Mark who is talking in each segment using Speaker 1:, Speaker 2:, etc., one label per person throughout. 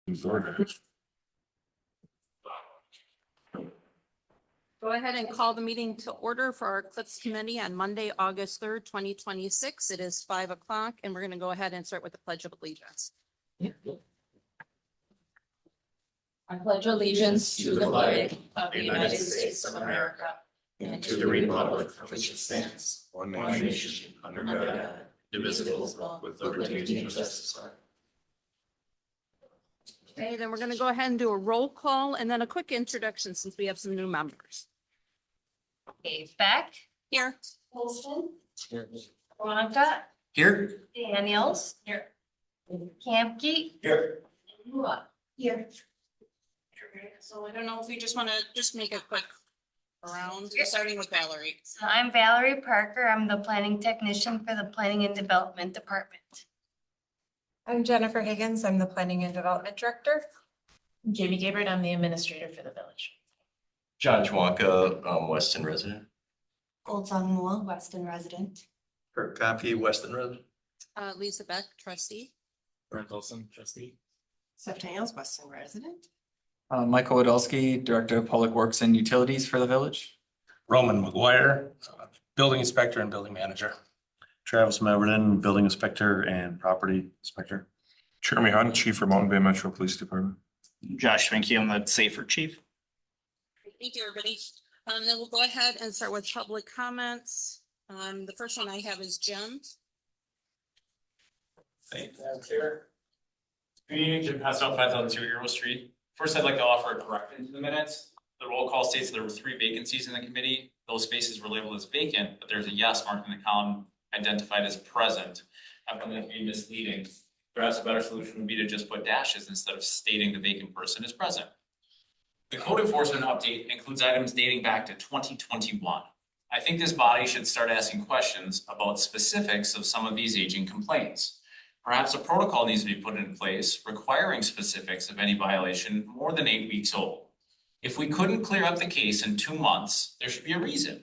Speaker 1: Go ahead and call the meeting to order for our Eclipse Committee on Monday, August 3rd, 2026. It is 5 o'clock, and we're going to go ahead and start with the Pledge of Allegiance. I pledge allegiance to the flag of the United States of America and to the republic for which it stands, one nation, under God, indivisible, with liberty and justice. Okay, then we're going to go ahead and do a roll call and then a quick introduction since we have some new members.
Speaker 2: Okay, Beck.
Speaker 1: Here.
Speaker 2: Weston.
Speaker 3: Here.
Speaker 2: Veronica.
Speaker 3: Here.
Speaker 2: Daniels. Here. Campkey.
Speaker 3: Here.
Speaker 2: Here.
Speaker 1: So I don't know if we just want to just make a quick round, starting with Valerie.
Speaker 2: So I'm Valerie Parker. I'm the planning technician for the Planning and Development Department.
Speaker 4: I'm Jennifer Higgins. I'm the Planning and Development Director.
Speaker 5: I'm Jamie Gabbard. I'm the administrator for the village.
Speaker 3: John Chwonka, Weston resident.
Speaker 4: Goldsong Moore, Weston resident.
Speaker 3: Kirk Copy, Weston resident.
Speaker 1: Lisa Beck, trustee.
Speaker 3: Brent Olson, trustee.
Speaker 4: Seth Daniels, Weston resident.
Speaker 6: Michael Wadowski, Director of Public Works and Utilities for the village.
Speaker 7: Roman McGuire, building inspector and building manager.
Speaker 8: Travis Meverden, building inspector and property inspector.
Speaker 9: Jeremy Hunt, Chief for Mountain Bay Metro Police Department.
Speaker 6: Josh Finke, I'm the Safer Chief.
Speaker 1: Thank you, everybody. Then we'll go ahead and start with public comments. The first one I have is Jim.
Speaker 10: Thank you, Madam Chair. Good evening, Jim Pastel, 5002 Euro Street. First, I'd like to offer a correction to the minutes. The roll call states there were 3 vacancies in the committee. Those spaces were labeled as vacant, but there's a yes marked in the column identified as present. I found that to be misleading. Perhaps a better solution would be to just put dashes instead of stating the vacant person is present. The code enforcement update includes items dating back to 2021. I think this body should start asking questions about specifics of some of these aging complaints. Perhaps a protocol needs to be put in place requiring specifics of any violation more than 8 weeks old. If we couldn't clear up the case in 2 months, there should be a reason.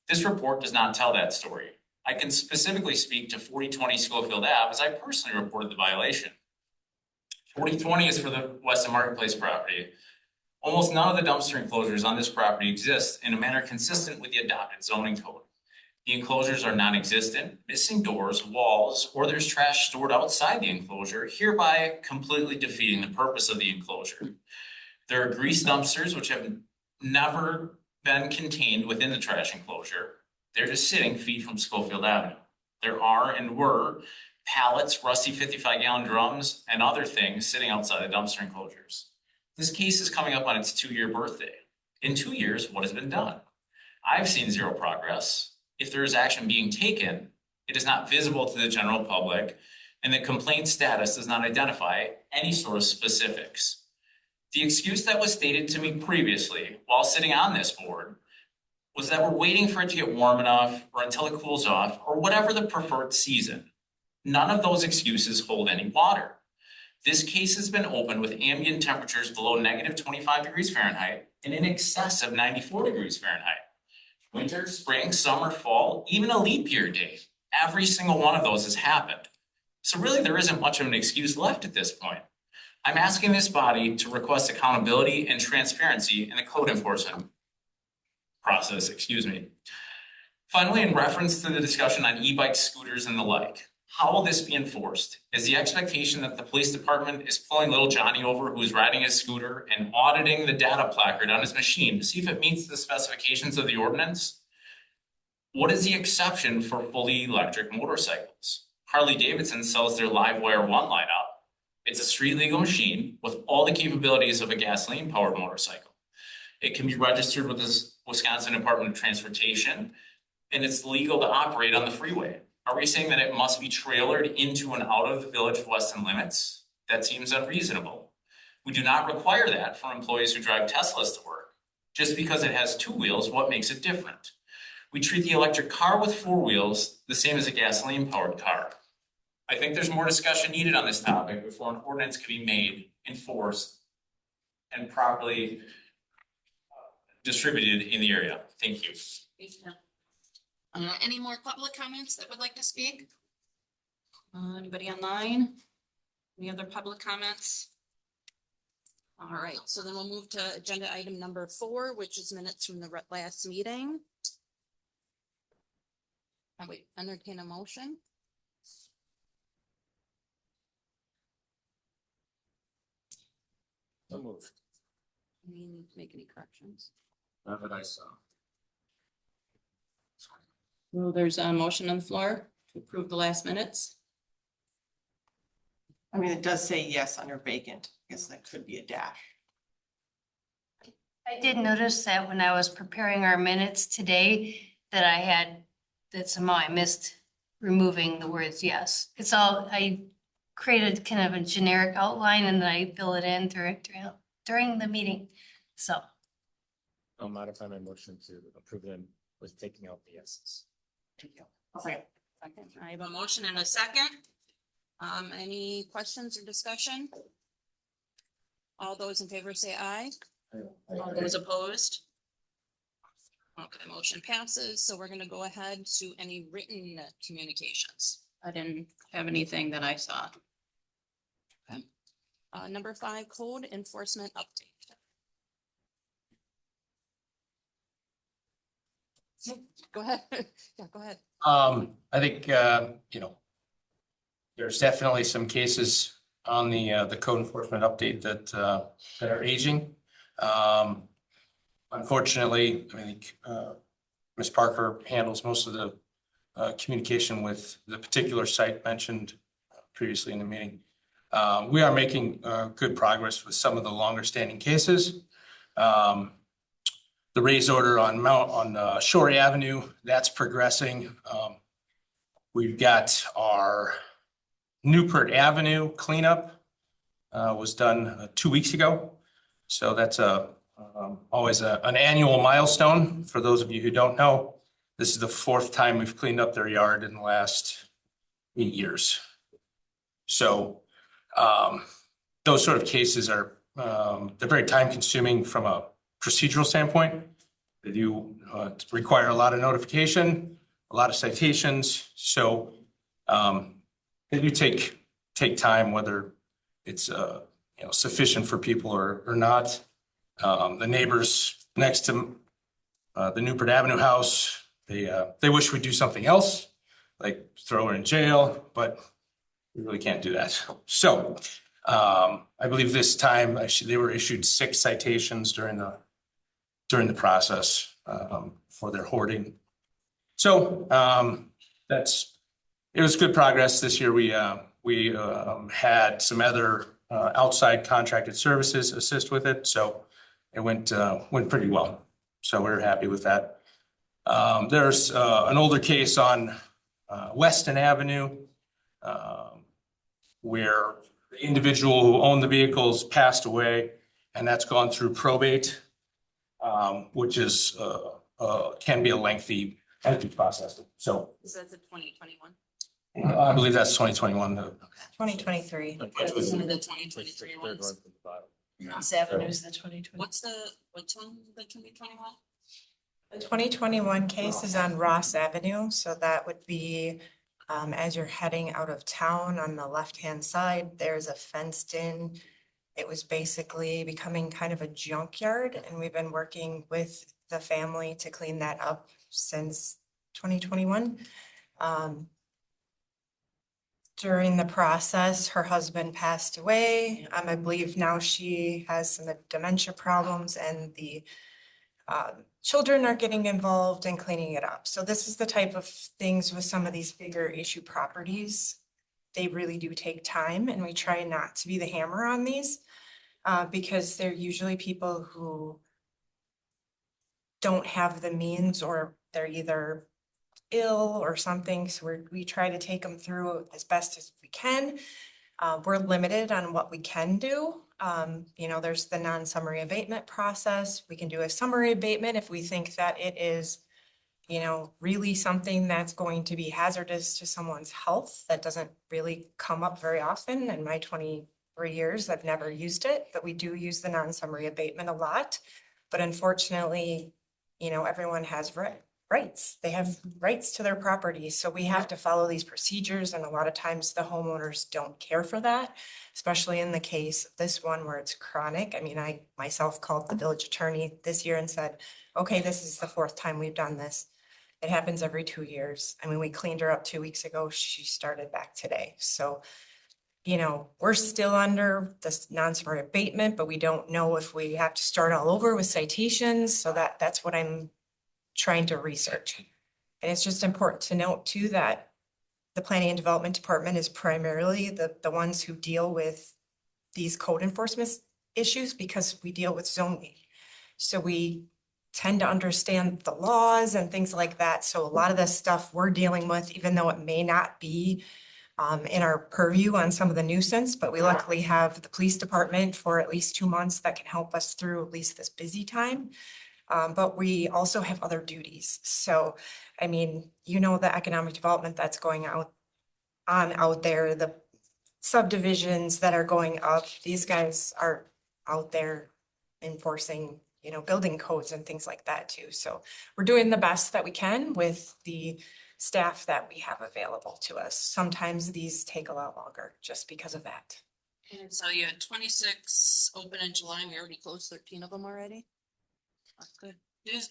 Speaker 10: This report does not tell that story. I can specifically speak to 4020 Schofield Ave as I personally reported the violation. 4020 is for the Weston Marketplace property. Almost none of the dumpster enclosures on this property exist in a manner consistent with the adopted zoning code. The enclosures are non-existent, missing doors, walls, or there's trash stored outside the enclosure, hereby completely defeating the purpose of the enclosure. There are grease dumpsters which have never been contained within the trash enclosure. They're just sitting feet from Schofield Avenue. There are and were pallets, rusty 55-gallon drums, and other things sitting outside the dumpster enclosures. This case is coming up on its 2-year birthday. In 2 years, what has been done? I've seen zero progress. If there is action being taken, it is not visible to the general public, and the complaint status does not identify any sort of specifics. The excuse that was stated to me previously while sitting on this board was that we're waiting for it to get warm enough or until it cools off or whatever the preferred season. None of those excuses hold any water. This case has been opened with ambient temperatures below -25 degrees Fahrenheit and in excess of 94 degrees Fahrenheit. Winter, spring, summer, fall, even a leap year day. Every single one of those has happened. So really there isn't much of an excuse left at this point. I'm asking this body to request accountability and transparency in the code enforcement process, Finally, in reference to the discussion on e-bikes, scooters, and the like, how will this be enforced? Is the expectation that the police department is pulling little Johnny over who is riding his scooter and auditing the data placard on his machine to see if it meets the specifications of the ordinance? What is the exception for fully electric motorcycles? Harley Davidson sells their Livewire One lineup. It's a street legal machine with all the capabilities of a gasoline powered motorcycle. It can be registered with the Wisconsin Department of Transportation, and it's legal to operate on the freeway. Are we saying that it must be trailered into and out of the Village of Weston limits? That seems unreasonable. We do not require that for employees who drive Teslas to work. Just because it has 2 wheels, what makes it different? We treat the electric car with 4 wheels the same as a gasoline powered car. I think there's more discussion needed on this topic before an ordinance can be made, enforced, and properly distributed in the area. Thank you.
Speaker 1: Any more public comments that would like to speak? Anybody online? Any other public comments? All right, so then we'll move to agenda item number 4, which is minutes from the last meeting. I would entertain a motion.
Speaker 7: So moved.
Speaker 1: We need to make any corrections.
Speaker 7: Not that I saw.
Speaker 1: Well, there's a motion on the floor to approve the last minutes.
Speaker 11: I mean, it does say yes under vacant. I guess that could be a dash.
Speaker 2: I did notice that when I was preparing our minutes today, that somehow I missed removing the words yes. It's all, I created kind of a generic outline and then I fill it in during the meeting, so.
Speaker 7: I'll modify my motion to approve them with taking out the yeses.
Speaker 11: Okay.
Speaker 1: Second. I have a motion and a second. Any questions or discussion? All those in favor say aye. All those opposed? Okay, motion passes. So we're gonna go ahead to any written communications. I didn't have anything that I saw. Okay. Number 5, code enforcement update. Go ahead. Yeah, go ahead.
Speaker 7: I think, there's definitely some cases on the code enforcement update that are aging. Unfortunately, I think, Ms. Parker handles most of the communication with the particular site mentioned previously in the meeting. We are making good progress with some of the longer standing cases. The raise order on Shorey Avenue, that's progressing. We've got our Newport Avenue cleanup was done 2 weeks ago. So that's always an annual milestone. For those of you who don't know, this is the 4th time we've cleaned up their yard in the last 8 years. So those sort of cases are, they're very time consuming from a procedural standpoint. They do require a lot of notification, a lot of citations. So they do take time, whether it's sufficient for people or not. The neighbors next to the Newport Avenue house, they wish we'd do something else, like throw her in jail, but we really can't do that. So I believe this time they were issued 6 citations during the process for their hoarding. So it was good progress this year. We had some other outside contracted services assist with it, so it went pretty well. So we're happy with that. There's an older case on Weston Avenue where the individual who owned the vehicles passed away, and that's gone through probate, which is can be a lengthy process. So
Speaker 1: Is that the 2021?
Speaker 7: I believe that's 2021.
Speaker 4: 2023.
Speaker 1: That's the 2023 ones.
Speaker 5: Ross Avenue is the 2020.
Speaker 1: Which one, the 2021?
Speaker 4: The 2021 case is on Ross Avenue, so that would be as you're heading out of town on the left-hand side, there's a fenced in. It was basically becoming kind of a junkyard, and we've been working with the family to clean that up since 2021. During the process, her husband passed away. I believe now she has some dementia problems, and the children are getting involved in cleaning it up. So this is the type of things with some of these bigger issue properties. They really do take time, and we try not to be the hammer on these because they're usually people who don't have the means, or they're either ill or something. So we try to take them through as best as we can. We're limited on what we can do. There's the non-summary abatement process. We can do a summary abatement if we think that it is, really something that's going to be hazardous to someone's health. That doesn't really come up very often. In my 23 years, I've never used it, but we do use the non-summary abatement a lot. But unfortunately, everyone has rights. They have rights to their property. So we have to follow these procedures. And a lot of times the homeowners don't care for that, especially in the case of this one where it's chronic. I mean, I myself called the village attorney this year and said, okay, this is the fourth time we've done this. It happens every 2 years. I mean, we cleaned her up 2 weeks ago. She started back today. So, you know, we're still under this non-summary abatement, but we don't know if we have to start all over with citations. So that's what I'm trying to research. And it's just important to note too that the Planning and Development Department is primarily the ones who deal with these code enforcement issues because we deal with zoning. So we tend to understand the laws and things like that. So a lot of the stuff we're dealing with, even though it may not be in our purview on some of the nuisance, but we luckily have the police department for at least 2 months that can help us through at least this busy time. But we also have other duties. So, I mean, you know, the economic development that's going out there, the subdivisions that are going up, these guys are out there enforcing, you know, building codes and things like that too. So we're doing the best that we can with the staff that we have available to us. Sometimes these take a lot longer just because of that.
Speaker 1: And so you had 26 open in July, we already closed 13 of them already. That's good.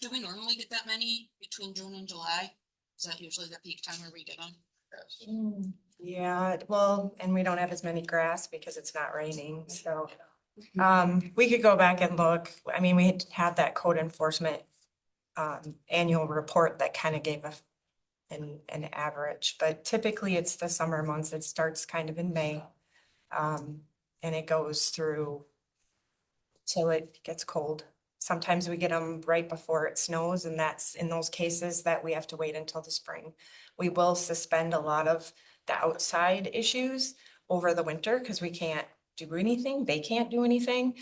Speaker 1: Do we normally get that many between June and July? Is that usually the peak time where we get them?
Speaker 4: Yeah, well, and we don't have as many grass because it's not raining, so. We could go back and look. I mean, we had that code enforcement annual report that kind of gave us an average, but typically it's the summer months. It starts kind of in May. And it goes through till it gets cold. Sometimes we get them right before it snows, and that's in those cases that we have to wait until the spring. We will suspend a lot of the outside issues over the winter because we can't do anything. They can't do anything.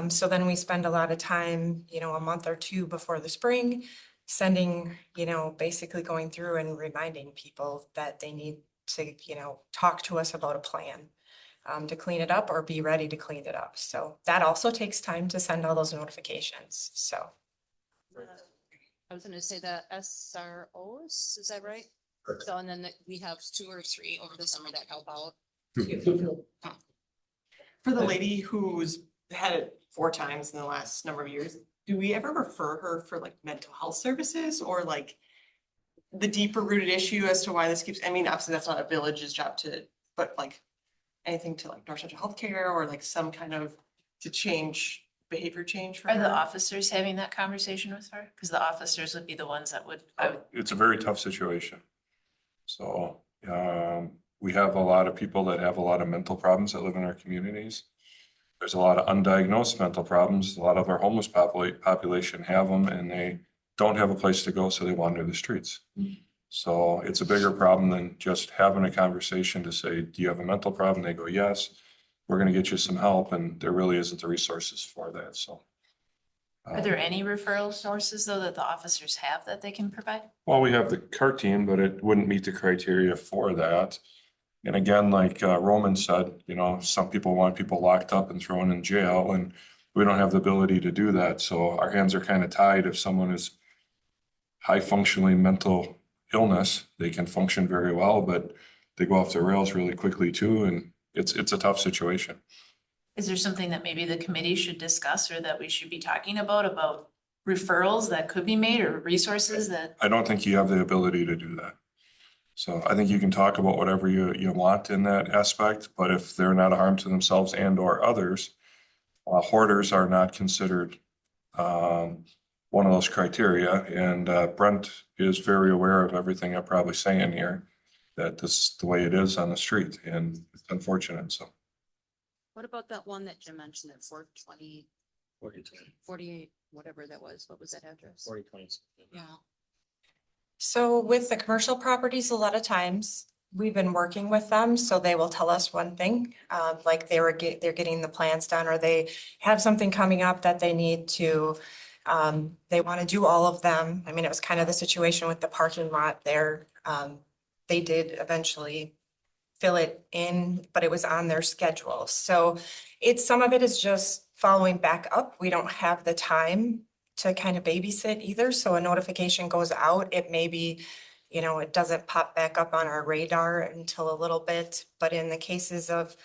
Speaker 4: So then we spend a lot of time, you know, a month or two before the spring, sending, you know, basically going through and reminding people that they need to, you know, talk to us about a plan to clean it up or be ready to clean it up. So that also takes time to send all those notifications. So.
Speaker 1: I was gonna say the SROs, is that right? So, and then we have 2 or 3 over the summer that help out.
Speaker 11: For the lady who's had it 4 times in the last number of years, do we ever refer her for like mental health services or like the deeper rooted issue as to why this keeps, I mean, obviously that's not a village's job to, but like anything to like North Central Healthcare or like some kind of to change behavior change for
Speaker 5: Are the
Speaker 11: her?
Speaker 5: officers having that conversation with her? Because the officers would be the ones that would,
Speaker 9: It's a very tough situation. So, we have a lot of people that have a lot of mental problems that live in our communities. There's a lot of undiagnosed mental problems. A lot of our homeless population have them and they don't have a place to go, so they wander the streets. So it's a bigger problem than just having a conversation to say, do you have a mental problem? They go, yes, we're gonna get you some help, and there really isn't the resources for that, so.
Speaker 5: are there any referral sources though that the officers have that they can provide?
Speaker 9: Well, we have the CART team, but it wouldn't meet the criteria for that. And again, like Roman said, you know, some people want people locked up and thrown in jail, and we don't have the ability to do that. So our hands are kind of tied. If someone is high functioning mental illness, they can function very well, but they go off the rails really quickly too. And it's a tough situation.
Speaker 5: Is there something that maybe the committee should discuss or that we should be talking about referrals that could be made or resources that?
Speaker 9: I don't think you have the ability to do that. So I think you can talk about whatever you want in that aspect, but if they're not a harm to themselves and or others, hoarders are not considered one of those criteria. And Brent is very aware of everything I'm probably saying here, that this is the way it is on the street, and it's unfortunate, so.
Speaker 1: What about that one that Jim mentioned at 420, 48, whatever that was? What was that address?
Speaker 3: 4020.
Speaker 1: Yeah.
Speaker 4: So with the commercial properties, a lot of times we've been working with them, so they will tell us one thing, like they're getting the plans done, or they have something coming up that they need to, they want to do all of them. I mean, it was kind of the situation with the parking lot there. They did eventually fill it in, but it was on their schedule. So some of it is just following back up. We don't have the time to kind of babysit either. So a notification goes out, it may be, you know, it doesn't pop back up on our radar until a little bit. But in the cases of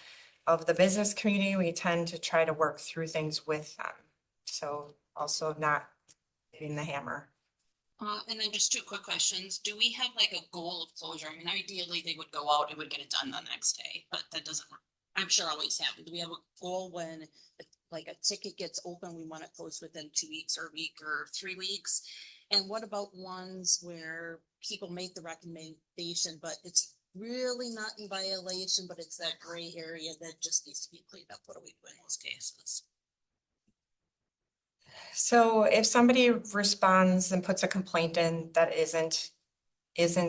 Speaker 4: the business community, we tend to try to work through things with them. So also not hitting the hammer.
Speaker 1: And then just two quick questions. Do we have like a goal of closure? I mean, ideally, they would go out and would get it done the next day, but that doesn't, I'm sure always happen. Do we have a goal when like a ticket gets open, we want it closed within 2 weeks or a week or 3 weeks? And what about ones where people make the recommendation, but it's really not in violation, but it's that gray area that just needs to be cleaned up? What do we do in those cases?
Speaker 4: So if somebody responds and puts a complaint in that isn't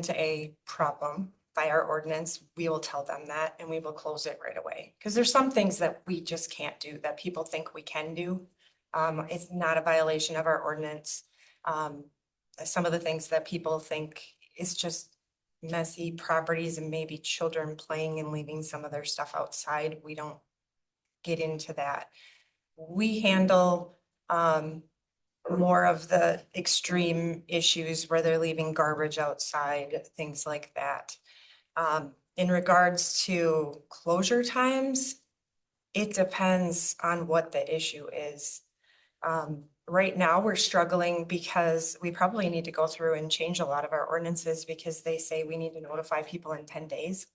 Speaker 4: a problem by our ordinance, we will tell them that and we will close it right away. Because there's some things that we just can't do that people think we can do. It's not a violation of our ordinance. Some of the things that people think is just messy properties and maybe children playing and leaving some of their stuff outside. We don't get into that. We handle more of the extreme issues where they're leaving garbage outside, things like that. In regards to closure times, it depends on what the issue is. Right now, we're struggling because we probably need to go through and change a lot of our ordinances because they say we need to notify people in 10 days.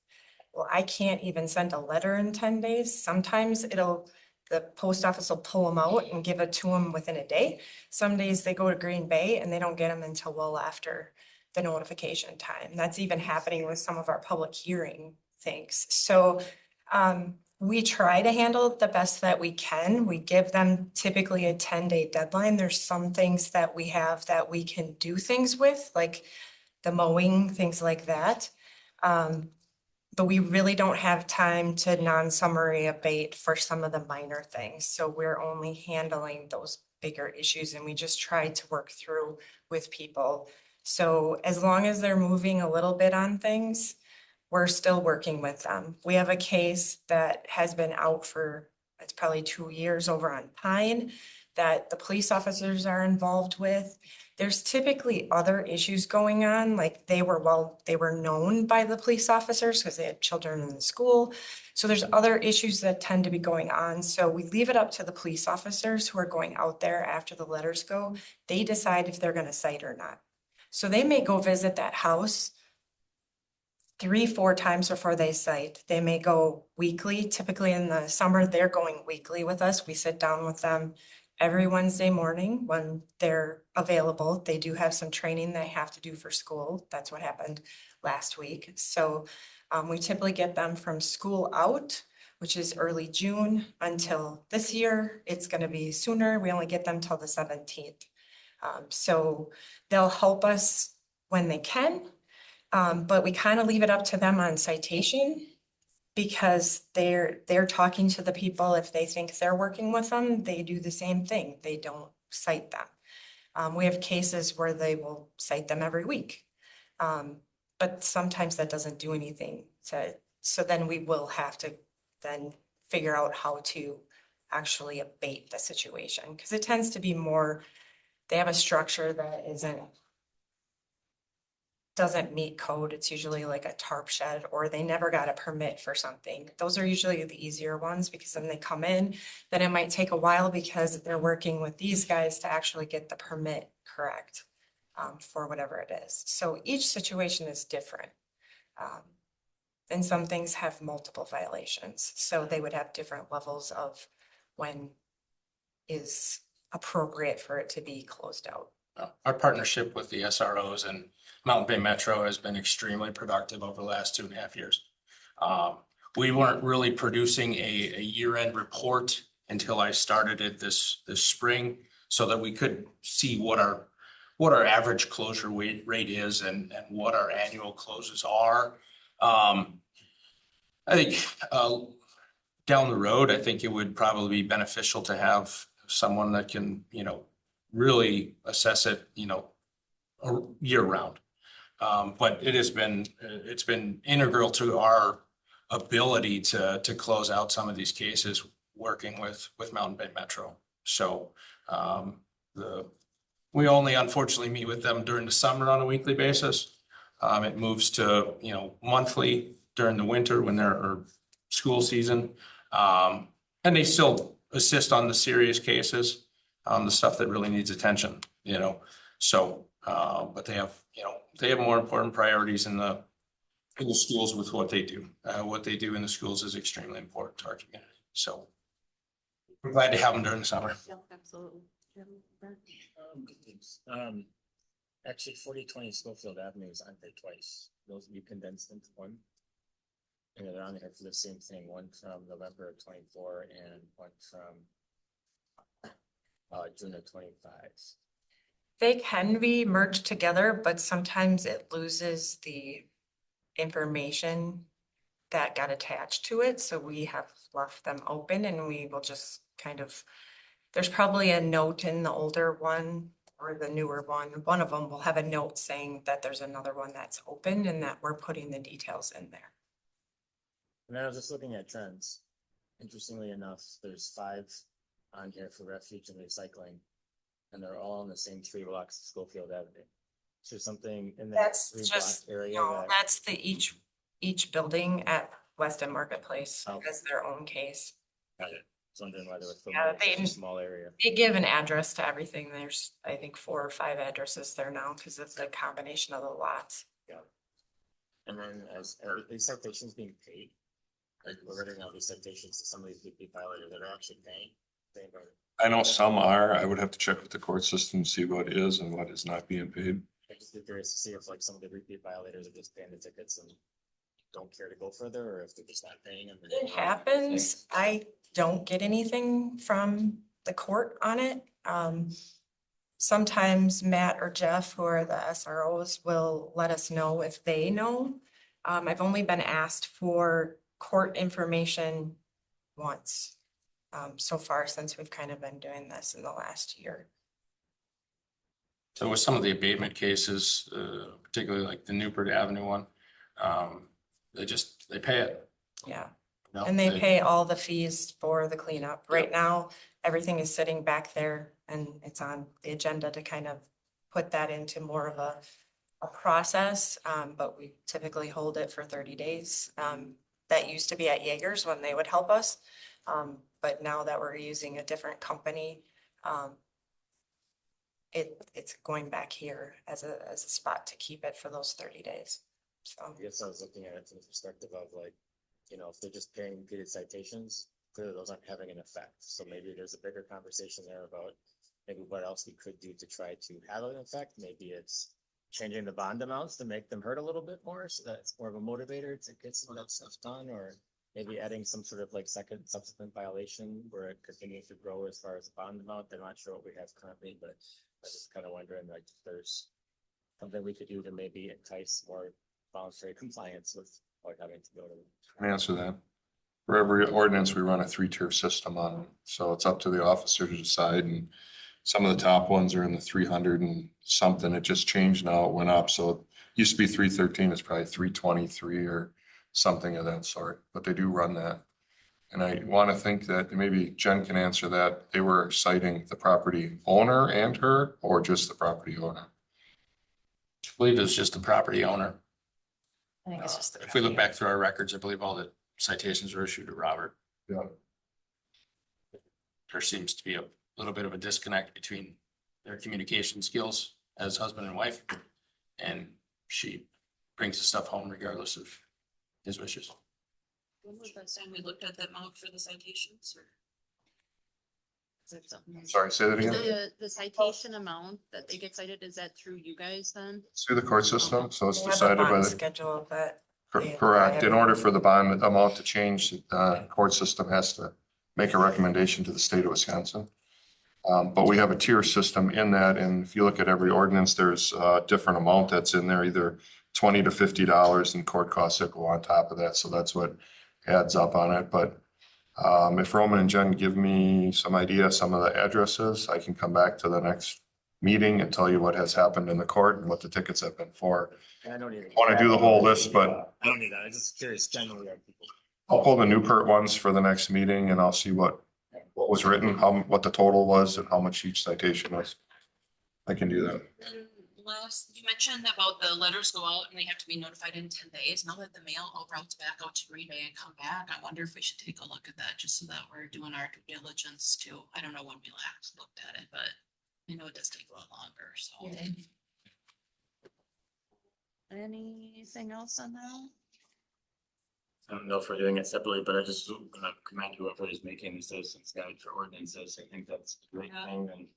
Speaker 4: Well, I can't even send a letter in 10 days. Sometimes the post office will pull them out and give it to them within a day. Some days they go to Green Bay and they don't get them until well after the notification time. That's even happening with some of our public hearing things. So we try to handle it the best that we can. We give them typically a 10-day deadline. There's some things that we have that we can do things with, like the mowing, things like that. But we really don't have time to non-summary abate for some of the minor things. So we're only handling those bigger issues and we just try to work through with people. So as long as they're moving a little bit on things, we're still working with them. We have a case that has been out for, it's probably 2 years over on Pine that the police officers are involved with. There's typically other issues going on, like they were known by the police officers because they had children in the school. So there's other issues that tend to be going on. So we leave it up to the police officers who are going out there after the letters go. They decide if they're going to cite or not. So they may go visit that house 3-4 times before they cite. They may go weekly. Typically in the summer, they're going weekly with us. We sit down with them every Wednesday morning when they're available. They do have some training they have to do for school. That's what happened last week. So we typically get them from school out, which is early June, until this year. It's going to be sooner. We only get them till the 17th. So they'll help us when they can, but we kind of leave it up to them on citation because they're talking to the people. If they think they're working with them, they do the same thing. They don't cite them. We have cases where they will cite them every week. But sometimes that doesn't do anything. So then we will have to then figure out how to actually abate the situation because it tends to be more, they have a structure that doesn't meet code. It's usually like a tarp shed or they never got a permit for something. Those are usually the easier ones because then they come in, then it might take a while because they're working with these guys to actually get the permit correct for whatever it is. So each situation is different. And some things have multiple violations. So they would have different levels of when is appropriate for it to be closed out.
Speaker 7: Our partnership with the SROs and Mountain Bay Metro has been extremely productive over the last 2.5 years. We weren't really producing a year-end report until I started it this spring so that we could see what our average closure rate is and what our annual closes are. I think down the road, I think it would probably be beneficial to have someone that can, really assess it, year round. But it's been integral to our ability to close out some of these cases working with Mountain Bay Metro. So the We only unfortunately meet with them during the summer on a weekly basis. It moves to, monthly during the winter when or school season. And they still assist on the serious cases, the stuff that really needs attention, So, but they have more important priorities in the schools with what they do. What they do in the schools is extremely important to our community. So we're glad to have them during the summer.
Speaker 5: Absolutely.
Speaker 3: Actually, 4020 Schofield Avenue is on there twice. Those you condensed into one. And they're on there for the same thing, one from November of 24 and one from June of 25.
Speaker 4: They can be merged together, but sometimes it loses the information that got attached to it. So we have left them open and we will just kind of, there's probably a note in the older one or the newer one. One of them will have a note saying that there's another one that's open and that we're putting the details in there.
Speaker 3: And then I was just looking at trends. Interestingly enough, there's 5 on here for refuge and recycling, and they're all in the same 3 blocks of Schofield Avenue. So something in that
Speaker 4: That's
Speaker 3: 3
Speaker 4: just,
Speaker 3: block area
Speaker 4: no,
Speaker 3: that,
Speaker 4: that's each building at Weston Marketplace
Speaker 3: Oh.
Speaker 4: has their own case.
Speaker 3: got it. I was wondering why they were
Speaker 4: Yeah,
Speaker 3: filming in such a small area.
Speaker 4: They give an address to everything. There's, I think, 4 or 5 addresses there now because it's a combination of the lots.
Speaker 3: And then are these citations being paid? Like we're writing out these citations to some of these BP violators that are actually paying.
Speaker 9: I know some are. I would have to check with the court system to see what is and what is not being paid.
Speaker 3: I just be curious to see if like some of the repeat violators are just paying the tickets and don't care to go further, or if they're just not paying them.
Speaker 4: It happens. I don't get anything from the court on it. Sometimes Matt or Jeff, who are the SROs, will let us know if they know. I've only been asked for court information once so far since we've kind of been doing this in the last year.
Speaker 7: So with some of the abatement cases, particularly like the Newport Avenue one, they pay it.
Speaker 4: Yeah.
Speaker 7: No,
Speaker 4: And they pay all the fees for the cleanup. Right now, everything is sitting back there and it's on the agenda to kind of put that into more of a process. But we typically hold it for 30 days. That used to be at Jaeger's when they would help us. But now that we're using a different company, it's going back here as a spot to keep it for those 30 days. So
Speaker 3: I guess I was looking at it from the perspective of like, if they're just paying repeated citations, clearly those aren't having an effect. So maybe there's a bigger conversation there about maybe what else we could do to try to have an effect. Maybe it's changing the bond amounts to make them hurt a little bit more, so that's more of a motivator to get some of that stuff done, or maybe adding some sort of like subsequent violation where it continues to grow as far as the bond amount. I'm not sure what we have currently, but I was just kind of wondering like if there's something we could do to maybe entice more voluntary compliance with like having to go to.
Speaker 9: Can I answer that? For every ordinance, we run a 3-tier system on it. So it's up to the officer to decide. And some of the top ones are in the 300 and something. It just changed now. It went up. So it used to be 313. It's probably 323 or something of that sort. But they do run that. And I want to think that maybe Jen can answer that. They were citing the property owner and her, or just the property owner?
Speaker 7: I believe it's just the property owner.
Speaker 2: I think it's just.
Speaker 7: If we look back through our records, I believe all the citations were issued to Robert.
Speaker 9: Yeah.
Speaker 7: There seems to be a little bit of a disconnect between their communication skills as husband and wife, and she brings the stuff home regardless of his wishes.
Speaker 1: When was that time we looked at that amount for the citations or? Is it something?
Speaker 9: Sorry, say that again.
Speaker 1: The citation amount that they get cited, is that through you guys then?
Speaker 9: It's through the court system. So it's
Speaker 4: we have a
Speaker 9: decided by
Speaker 4: bond
Speaker 9: the.
Speaker 4: schedule that.
Speaker 9: Correct. In order for the bond amount to change, the court system has to make a recommendation to the state of Wisconsin. But we have a tier system in that, and if you look at every ordinance, there's a different amount that's in there, either $20 to $50, and court costs that go on top of that. So that's what adds up on it. But if Roman and Jen give me some idea, some of the addresses, I can come back to the next meeting and tell you what has happened in the court and what the tickets have been for.
Speaker 3: I don't need.
Speaker 9: Want to do the whole list, but
Speaker 3: I don't need that. I'm just curious generally.
Speaker 9: I'll pull the Newport ones for the next meeting and I'll see what was written, what the total was and how much each citation was. I can do that.
Speaker 12: And last, you mentioned about the letters go out and they have to be notified in 10 days. Now that the mail all routes back out to Green Bay and come back, I wonder if we should take a look at that just so that we're doing our due diligence too. I don't know when we last looked at it, but I know it does take a lot longer, so. Anything else on that?
Speaker 3: I don't know if we're doing it separately, but I just gonna commend whoever is making the citizens guide for ordinances. I think that's a great
Speaker 12: Yeah.
Speaker 3: thing, and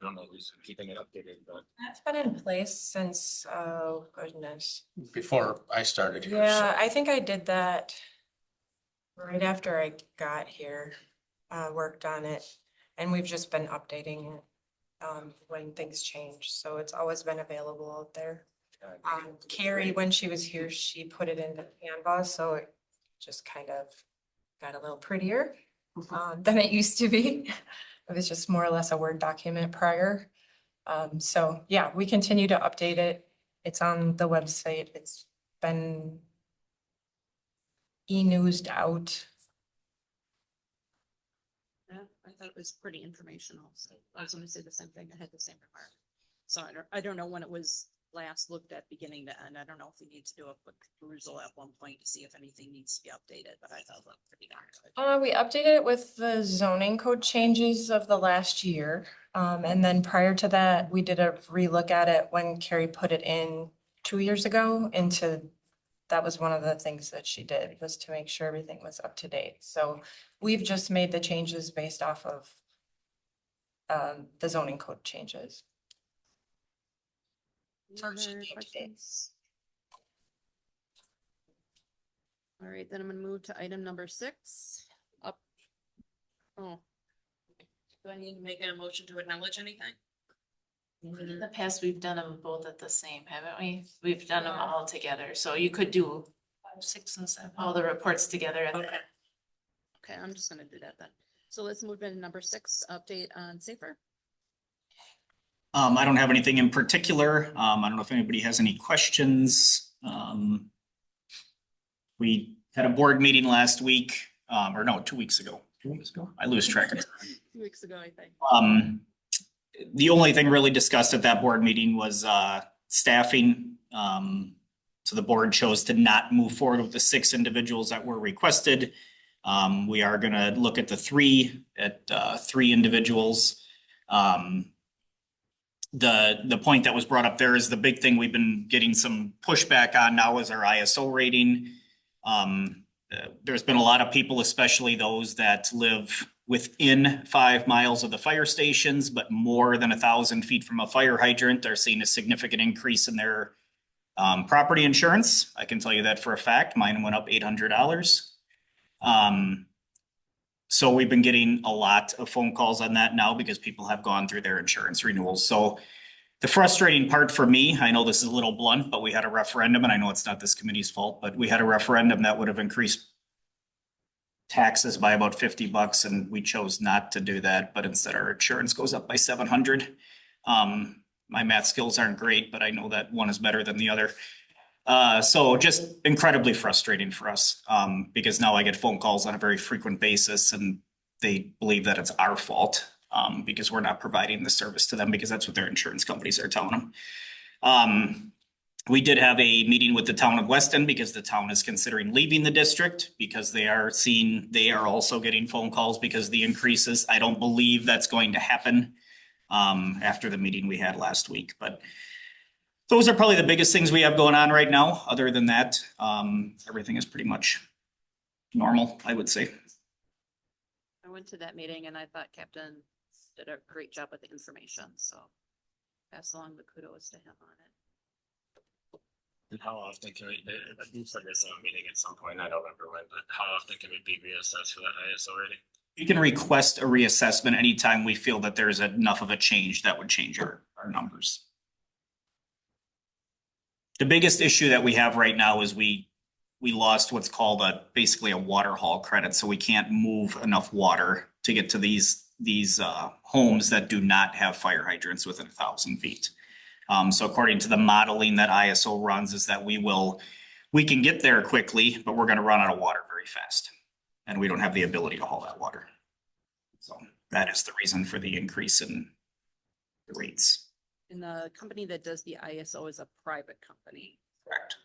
Speaker 3: I don't know who's keeping it updated, but.
Speaker 4: That's been in place since, oh goodness.
Speaker 7: Before I started here.
Speaker 4: Yeah, I think I did that right after I got here, worked on it, and we've just been updating it when things change, so it's always been available out there. Carrie, when she was here, she put it into Canva, so it just kind of got a little prettier than it used to be. It was just more or less a Word document prior. So yeah, we continue to update it. It's on the website. It's been e-newsed out.
Speaker 12: Yeah, I thought it was pretty informational, so I was gonna say the same thing, I had the same remark. So I don't know when it was last looked at beginning to end, I don't know if we need to do a quick perusal at one point to see if anything needs to be updated, but I thought it looked pretty darn good.
Speaker 4: We updated it with the zoning code changes of the last year. And then prior to that, we did a relook at it when Carrie put it in 2 years ago that was one of the things that she did, was to make sure everything was up to date. So we've just made the changes based off of the zoning code changes. So it should
Speaker 12: Other
Speaker 4: be up to date.
Speaker 12: questions? All right, then I'm gonna move to item number 6, up. Oh. Do I need to make a motion to acknowledge anything?
Speaker 5: In the past, we've done them both at the same, haven't we? We've done them all together, so you could do 5, 6, and 7, all the reports together.
Speaker 12: Okay. Okay, I'm just gonna do that then. So let's move into number 6, update on Safer.
Speaker 13: I don't have anything in particular. I don't know if anybody has any questions. We had a board meeting last week, or no, 2 weeks ago. 2 weeks ago? I lose track of time.
Speaker 12: 2 weeks ago, I think.
Speaker 13: The only thing really discussed at that board meeting was staffing. So the board chose to not move forward with the 6 individuals that were requested. We are gonna look at the 3 individuals. The point that was brought up there is the big thing we've been getting some pushback on now is our ISO rating. There's been a lot of people, especially those that live within 5 miles of the fire stations, but more than 1,000 feet from a fire hydrant, are seeing a significant increase in their property insurance. I can tell you that for a fact. Mine went up $800. So we've been getting a lot of phone calls on that now because people have gone through their insurance renewals. So the frustrating part for me, I know this is a little blunt, but we had a referendum, and I know it's not this committee's fault, but we had a referendum that would have increased taxes by about $50, and we chose not to do that, but instead our insurance goes up by $700. My math skills aren't great, but I know that one is better than the other. So just incredibly frustrating for us, because now I get phone calls on a very frequent basis and they believe that it's our fault, because we're not providing the service to them, because that's what their insurance companies are telling them. We did have a meeting with the town of Weston because the town is considering leaving the district because they are also getting phone calls because of the increases. I don't believe that's going to happen after the meeting we had last week, but those are probably the biggest things we have going on right now. Other than that, everything is pretty much normal, I would say.
Speaker 12: I went to that meeting and I thought Captain did a great job with the information, so pass along the kudos to him on it.
Speaker 3: And how often can we, you said this in a meeting at some point, I don't remember when, but how often can we be reassessed for that ISO rating?
Speaker 13: We can request a reassessment anytime we feel that there's enough of a change that would change our numbers. The biggest issue that we have right now is we lost what's called basically a water haul credit. So we can't move enough water to get to these homes that do not have fire hydrants within 1,000 feet. So according to the modeling that ISO runs is that we can get there quickly, but we're going to run out of water very fast. And we don't have the ability to haul that water. So that is the reason for the increase in the rates.
Speaker 12: And the company that does the ISO is a private company.
Speaker 13: Correct.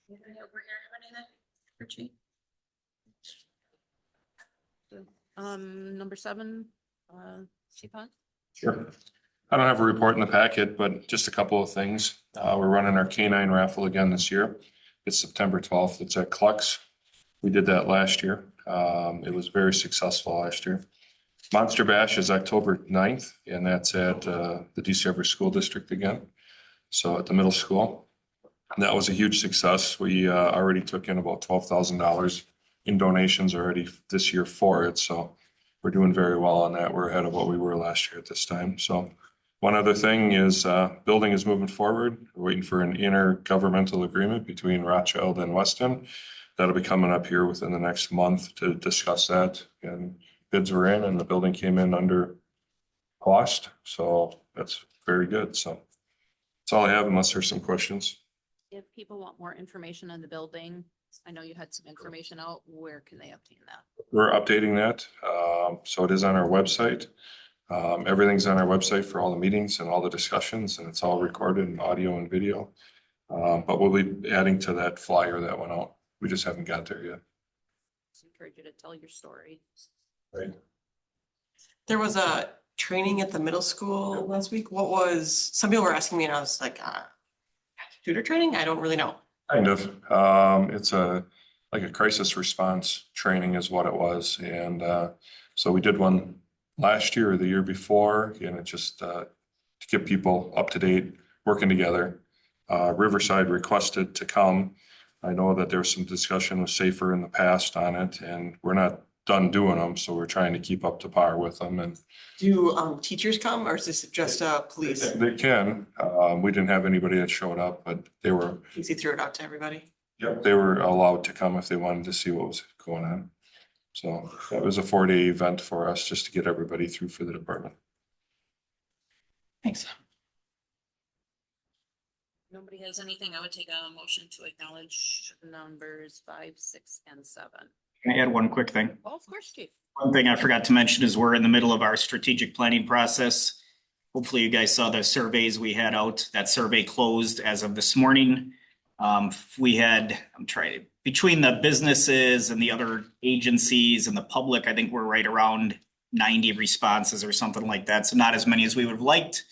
Speaker 12: Anybody over here have anything for Chief? Number 7, Chief Hunt?
Speaker 9: Sure. I don't have a report in the packet, but just a couple of things. We're running our canine raffle again this year. It's September 12th. It's at Clucks. We did that last year. It was very successful last year. Monster Bash is October 9th, and that's at the DC Everett School District again. So at the middle school. That was a huge success. We already took in about $12,000 in donations already this year for it. So we're doing very well on that. We're ahead of what we were last year at this time. So one other thing is building is moving forward. We're waiting for an intergovernmental agreement between Rothschild and Weston. That'll be coming up here within the next month to discuss that. And bids were in and the building came in under cost. So that's very good. So that's all I have unless there's some questions.
Speaker 12: If people want more information on the building, I know you had some information out, where can they obtain that?
Speaker 9: We're updating that. So it is on our website. Everything's on our website for all the meetings and all the discussions, and it's all recorded in audio and video. But we'll be adding to that flyer that went out. We just haven't got there yet.
Speaker 12: Just encourage you to tell your story.
Speaker 9: Right.
Speaker 11: There was a training at the middle school last week. What was, some people were asking me and I was like, tutor training? I don't really know.
Speaker 9: Kind of. It's like a crisis response training is what it was. And so we did one last year or the year before, and it just to get people up to date, working together. Riverside requested to come. I know that there was some discussion with Safer in the past on it, and we're not done doing them, so we're trying to keep up to par with them. And
Speaker 11: Do teachers come or is this just police?
Speaker 9: they can. We didn't have anybody that showed up, but they were.
Speaker 11: Easy threw it out to everybody.
Speaker 9: Yep, they were allowed to come if they wanted to see what was going on. So that was a 4-day event for us just to get everybody through for the department.
Speaker 11: Thanks.
Speaker 12: Nobody has anything. I would take a motion to acknowledge numbers 5, 6, and 7.
Speaker 13: Can I add one quick thing?
Speaker 12: Oh, of course, Chief.
Speaker 13: One thing I forgot to mention is we're in the middle of our strategic planning process. Hopefully you guys saw the surveys we had out. That survey closed as of this morning. Between the businesses and the other agencies and the public, I think we're right around 90 responses or something like that. So not as many as we would have liked.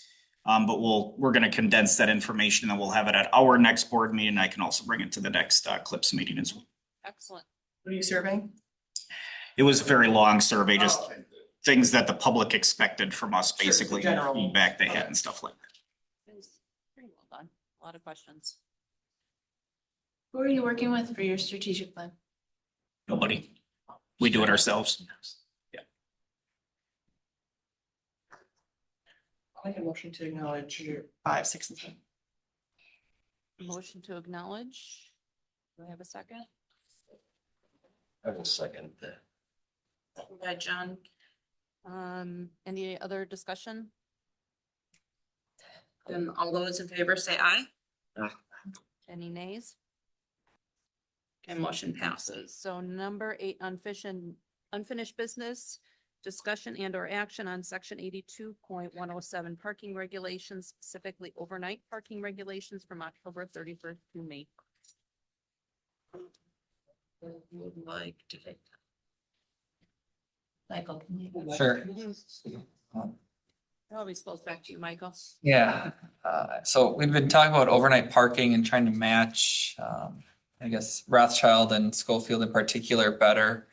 Speaker 13: But we're going to condense that information and we'll have it at our next board meeting. I can also bring it to the next CLIPS meeting as well.
Speaker 12: Excellent.
Speaker 11: What are you serving?
Speaker 13: It was a very long survey, just things that the public expected from us,
Speaker 11: Sure,
Speaker 13: basically,
Speaker 11: general.
Speaker 13: feedback they had and stuff like that.
Speaker 12: It was pretty well done. A lot of questions.
Speaker 5: Who are you working with for your strategic plan?
Speaker 13: Nobody. We do it ourselves.
Speaker 11: I'll make a motion to acknowledge your 5, 6, and 7.
Speaker 12: Motion to acknowledge. Do I have a second?
Speaker 3: I will second that.
Speaker 12: Second by John. Any other discussion? Then all those in favor say aye.
Speaker 3: Aye.
Speaker 12: Any nays? Okay, motion passes. So number 8, unfinished business, discussion and or action on section 82.107 parking regulations, specifically overnight parking regulations from October 31st to May 1st. Would like to take that. Michael, can you?
Speaker 6: Sure.
Speaker 12: It always flows back to you, Michael.
Speaker 6: Yeah, so we've been talking about overnight parking and trying to match, I guess Rothschild and Schofield in particular better.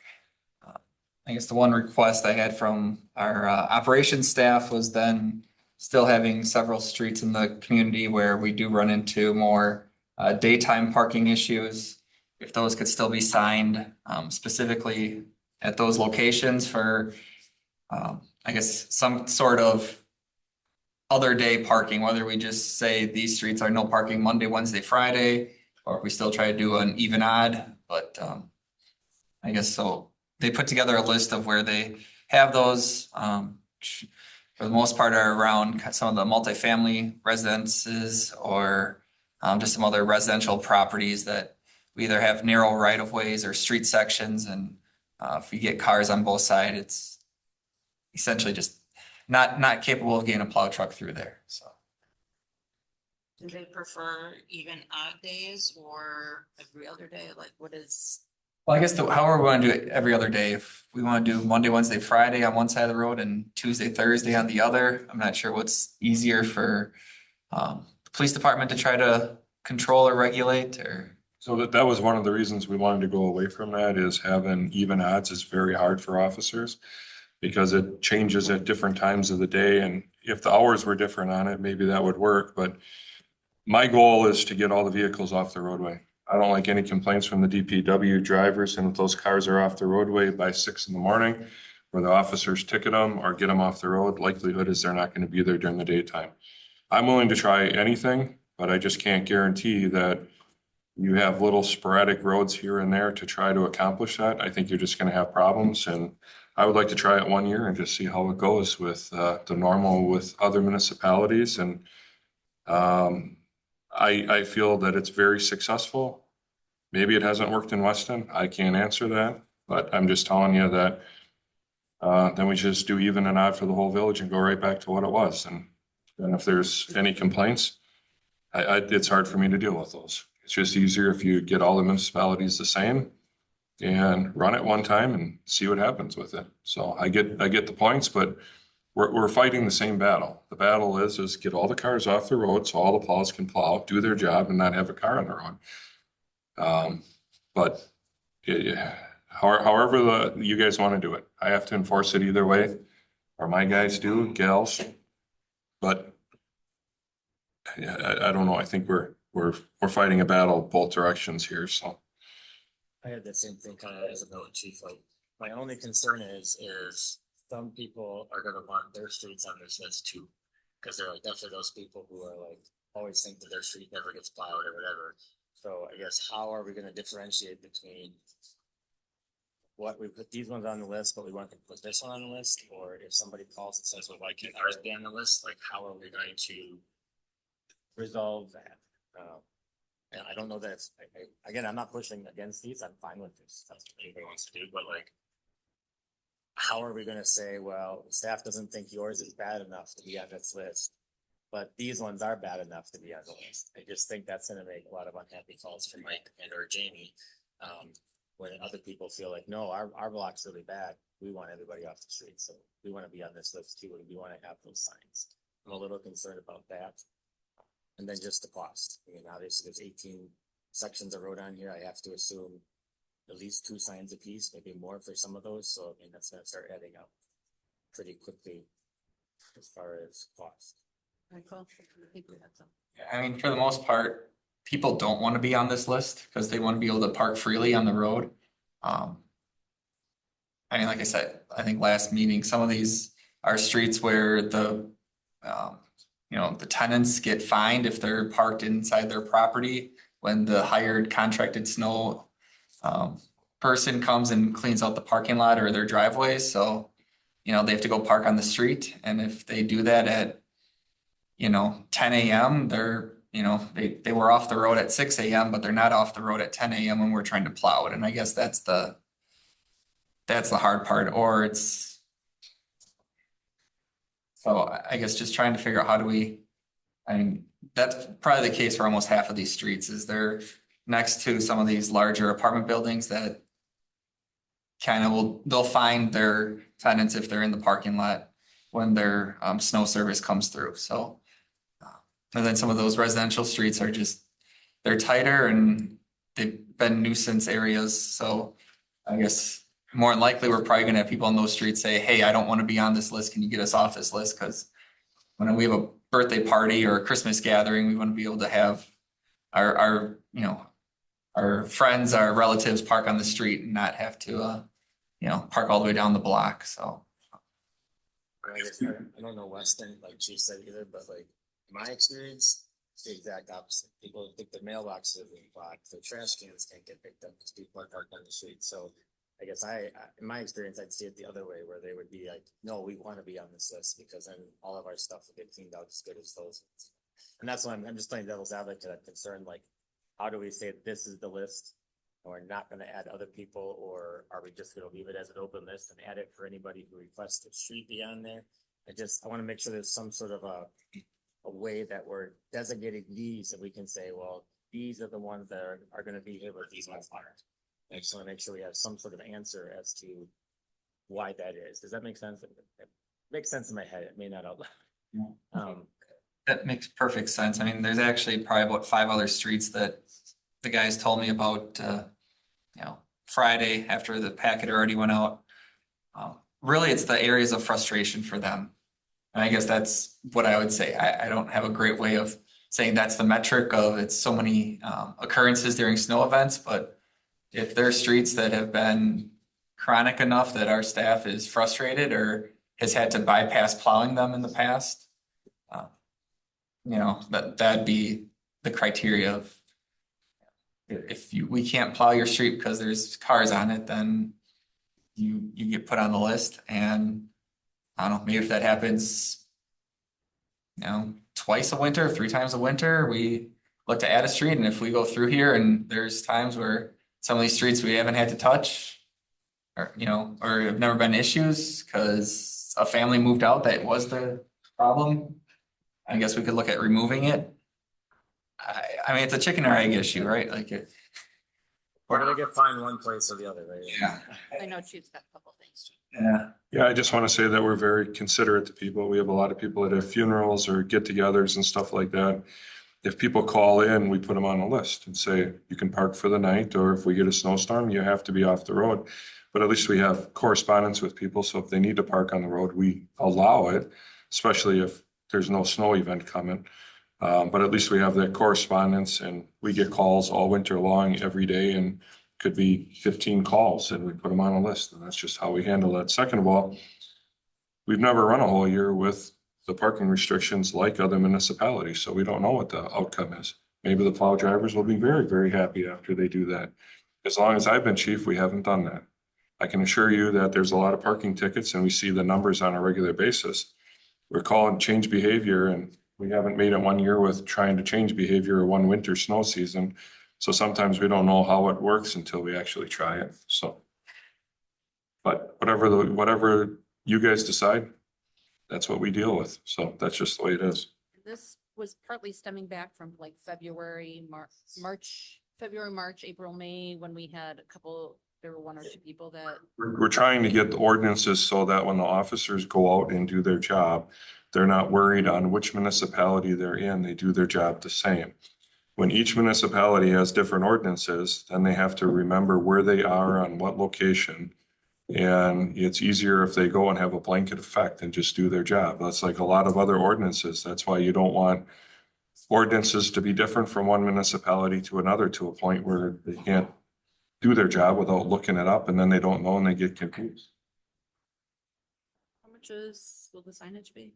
Speaker 6: I guess the one request I had from our operations staff was then still having several streets in the community where we do run into more daytime parking issues. If those could still be signed specifically at those locations for, I guess, some sort of other day parking, whether we just say these streets are no parking Monday, Wednesday, Friday, or if we still try to do an even odd, but I guess so. They put together a list of where they have those, for the most part are around some of the multifamily residences or just some other residential properties that we either have narrow right of ways or street sections. And if you get cars on both sides, essentially just not capable of getting a plow truck through there, so.
Speaker 12: Do they prefer even odd days or every other day? Like what is?
Speaker 6: Well, I guess however we want to do it every other day, if we want to do Monday, Wednesday, Friday on one side of the road and Tuesday, Thursday on the other, I'm not sure what's easier for the police department to try to control or regulate or.
Speaker 9: So that was one of the reasons we wanted to go away from that, is having even odds is very hard for officers because it changes at different times of the day. And if the hours were different on it, maybe that would work. But my goal is to get all the vehicles off the roadway. I don't like any complaints from the DPW drivers, and if those cars are off the roadway by 6 a.m, where the officers ticket them or get them off the road, likelihood is they're not going to be there during the daytime. I'm willing to try anything, but I just can't guarantee that you have little sporadic roads here and there to try to accomplish that. I think you're just gonna have problems, and I would like to try it 1 year and just see how it goes with the normal with other municipalities. And I feel that it's very successful. Maybe it hasn't worked in Weston. I can't answer that, but I'm just telling you that then we just do even and odd for the whole village and go right back to what it was. And if there's any complaints, it's hard for me to deal with those. It's just easier if you get all the municipalities the same and run it one time and see what happens with it. So I get the points, but we're fighting the same battle. The battle is get all the cars off the road so all the plows can plow, do their job and not have a car on the road. But however you guys want to do it, I have to enforce it either way, or my guys do, gals. But yeah, I don't know. I think we're fighting a battle both directions here, so.
Speaker 3: I had the same thing kind of as a note, chief, like, my only concern is some people are gonna want their streets on this list too. Cause there are definitely those people who are like, always think that their street never gets plowed or whatever. So I guess how are we gonna differentiate between what we put these ones on the list, but we want to put this one on the list? Or if somebody calls and says, well, why can't ours be on the list? Like, how are we going to resolve that? And I don't know that it's, again, I'm not pushing against these. I'm fine with this. That's what anybody wants to do. But like, how are we going to say, well, staff doesn't think yours is bad enough to be on this list, but these ones are bad enough to be on the list? I just think that's going to make a lot of unhappy calls for Mike and or Jamie. When other people feel like, no, our block's really bad. We want everybody off the street. So we want to be on this list too. And we want to have those signs. I'm a little concerned about that. And then just the cost. I mean, obviously there's 18 sections of road on here. I have to assume at least 2 signs a piece, maybe more for some of those. So I mean, that's gonna start adding up pretty quickly as far as cost.
Speaker 12: Michael, I think we had some.
Speaker 6: I mean, for the most part, people don't want to be on this list because they want to be able to park freely on the road. I mean, like I said, I think last meeting, some of these are streets where the the tenants get fined if they're parked inside their property when the hired contracted snow person comes and cleans out the parking lot or their driveways. So, they have to go park on the street. And if they do that at, 10 a.m., they're, they were off the road at 6 a.m., but they're not off the road at 10 a.m. when we're trying to plow it. And I guess that's the hard part. Or it's, so I guess just trying to figure out how do we, I mean, that's probably the case for almost half of these streets is they're next to some of these larger apartment buildings that kind of they'll find their tenants if they're in the parking lot when their snow service comes through. So, and then some of those residential streets are just, they're tighter and they've been nuisance areas. So I guess more than likely, we're probably gonna have people on those streets say, hey, I don't want to be on this list. Can you get us off this list? Because when we have a birthday party or a Christmas gathering, we want to be able to have our friends, our relatives park on the street and not have to, park all the way down the block. So.
Speaker 3: I don't know Weston, like Chief said either, but like in my experience, it's the exact opposite. People think their mailboxes are being blocked, their trash cans can't get picked up because people are parked on the street. So I guess in my experience, I'd see it the other way where they would be like, no, we want to be on this list because then all of our stuff will get cleaned out as good as those. And that's why I'm just playing devil's advocate. I'm concerned, like, how do we say this is the list And we're not gonna add other people, or are we just gonna leave it as an open list and add it for anybody who requests a street be on there? I wanna make sure there's some sort of a way that we're designating these, that we can say, well, these are the ones that are gonna be here, but these ones aren't. I just wanna make sure we have some sort of answer as to why that is. Does that make sense? It makes sense in my head. It may not out loud.
Speaker 6: That makes perfect sense. I mean, there's actually probably about 5 other streets that the guys told me about, Friday after the packet already went out. Really, it's the areas of frustration for them. And I guess that's what I would say. I don't have a great way of saying that's the metric of it's so many occurrences during snow events, but if there are streets that have been chronic enough that our staff is frustrated or has had to bypass plowing them in the past, that'd be the criteria of if we can't plow your street because there's cars on it, then you get put on the list. And I don't know, maybe if that happens, twice a winter, 3 times a winter, we look to add a street. And if we go through here and there's times where some of these streets we haven't had to touch, or have never been issues because a family moved out that was the problem, I guess we could look at removing it. I mean, it's a chicken or egg issue, right?
Speaker 3: We're gonna get fined one place or the other, right?
Speaker 6: Yeah.
Speaker 12: I know Chief's got a couple things too.
Speaker 6: Yeah.
Speaker 9: Yeah, I just want to say that we're very considerate to people. We have a lot of people that have funerals or get-togethers and stuff like that. If people call in, we put them on a list and say, you can park for the night, or if we get a snowstorm, you have to be off the road. But at least we have correspondence with people, so if they need to park on the road, we allow it, especially if there's no snow event coming. But at least we have that correspondence, and we get calls all winter long, every day, and could be 15 calls, and we put them on a list, and that's just how we handle that. Second of all, we've never run a whole year with the parking restrictions like other municipalities, so we don't know what the outcome is. Maybe the plow drivers will be very, very happy after they do that. As long as I've been chief, we haven't done that. I can assure you that there's a lot of parking tickets, and we see the numbers on a regular basis. We're calling change behavior, and we haven't made it 1 year with trying to change behavior or 1 winter snow season. So sometimes we don't know how it works until we actually try it, so. But whatever you guys decide, that's what we deal with, so that's just the way it is.
Speaker 12: This was partly stemming back from like February, March, April, May, when we had there were 1 or 2 people that.
Speaker 9: We're trying to get the ordinances so that when the officers go out and do their job, they're not worried on which municipality they're in, they do their job the same. When each municipality has different ordinances, then they have to remember where they are on what location. And it's easier if they go and have a blanket effect and just do their job. That's like a lot of other ordinances. That's why you don't want ordinances to be different from one municipality to another to a point where they can't do their job without looking it up, and then they don't know and they get confused.
Speaker 12: How much will the signage be?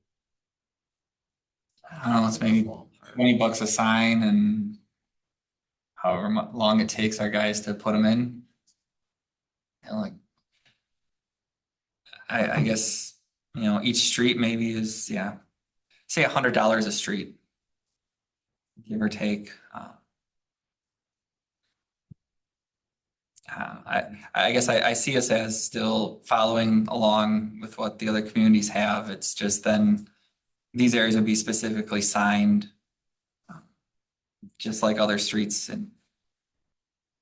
Speaker 6: I don't know, it's maybe $20 a sign and however long it takes our guys to put them in. I guess, each street maybe is, say $100 a street, give or take. I guess I see us as still following along with what the other communities have. It's just then these areas would be specifically signed, just like other streets. And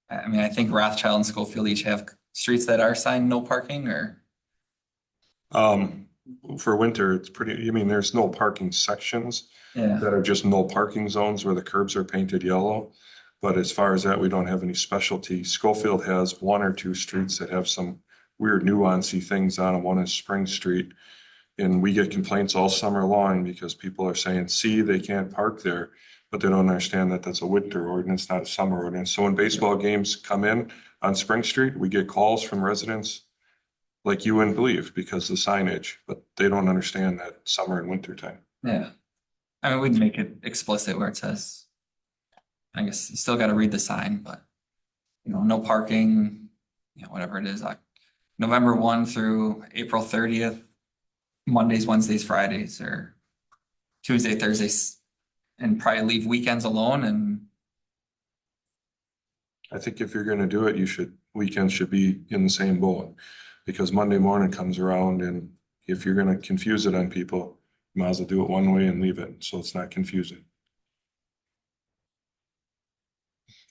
Speaker 6: I mean, I think Rothschild and Schofield each have streets that are signed no parking, or.
Speaker 9: For winter, it's there's no parking sections that are just no parking zones where the curbs are painted yellow. But as far as that, we don't have any specialty. Schofield has 1 or 2 streets that have some weird nuancy things on them. One is Spring Street. And we get complaints all summer long because people are saying, see, they can't park there, but they don't understand that that's a winter ordinance, not a summer ordinance. So when baseball games come in on Spring Street, we get calls from residents like you wouldn't believe because of the signage, but they don't understand that summer and winter time.
Speaker 6: Yeah. I mean, we'd make it explicit where it says, I guess you still got to read the sign, but no parking, whatever it is, like November 1 through April 30th, Mondays, Wednesdays, Fridays, or Tuesday, Thursdays, and probably leave weekends alone. And
Speaker 9: I think if you're gonna do it, weekends should be in the same boat. Because Monday morning comes around and if you're gonna confuse it on people, you might as well do it one way and leave it, so it's not confusing.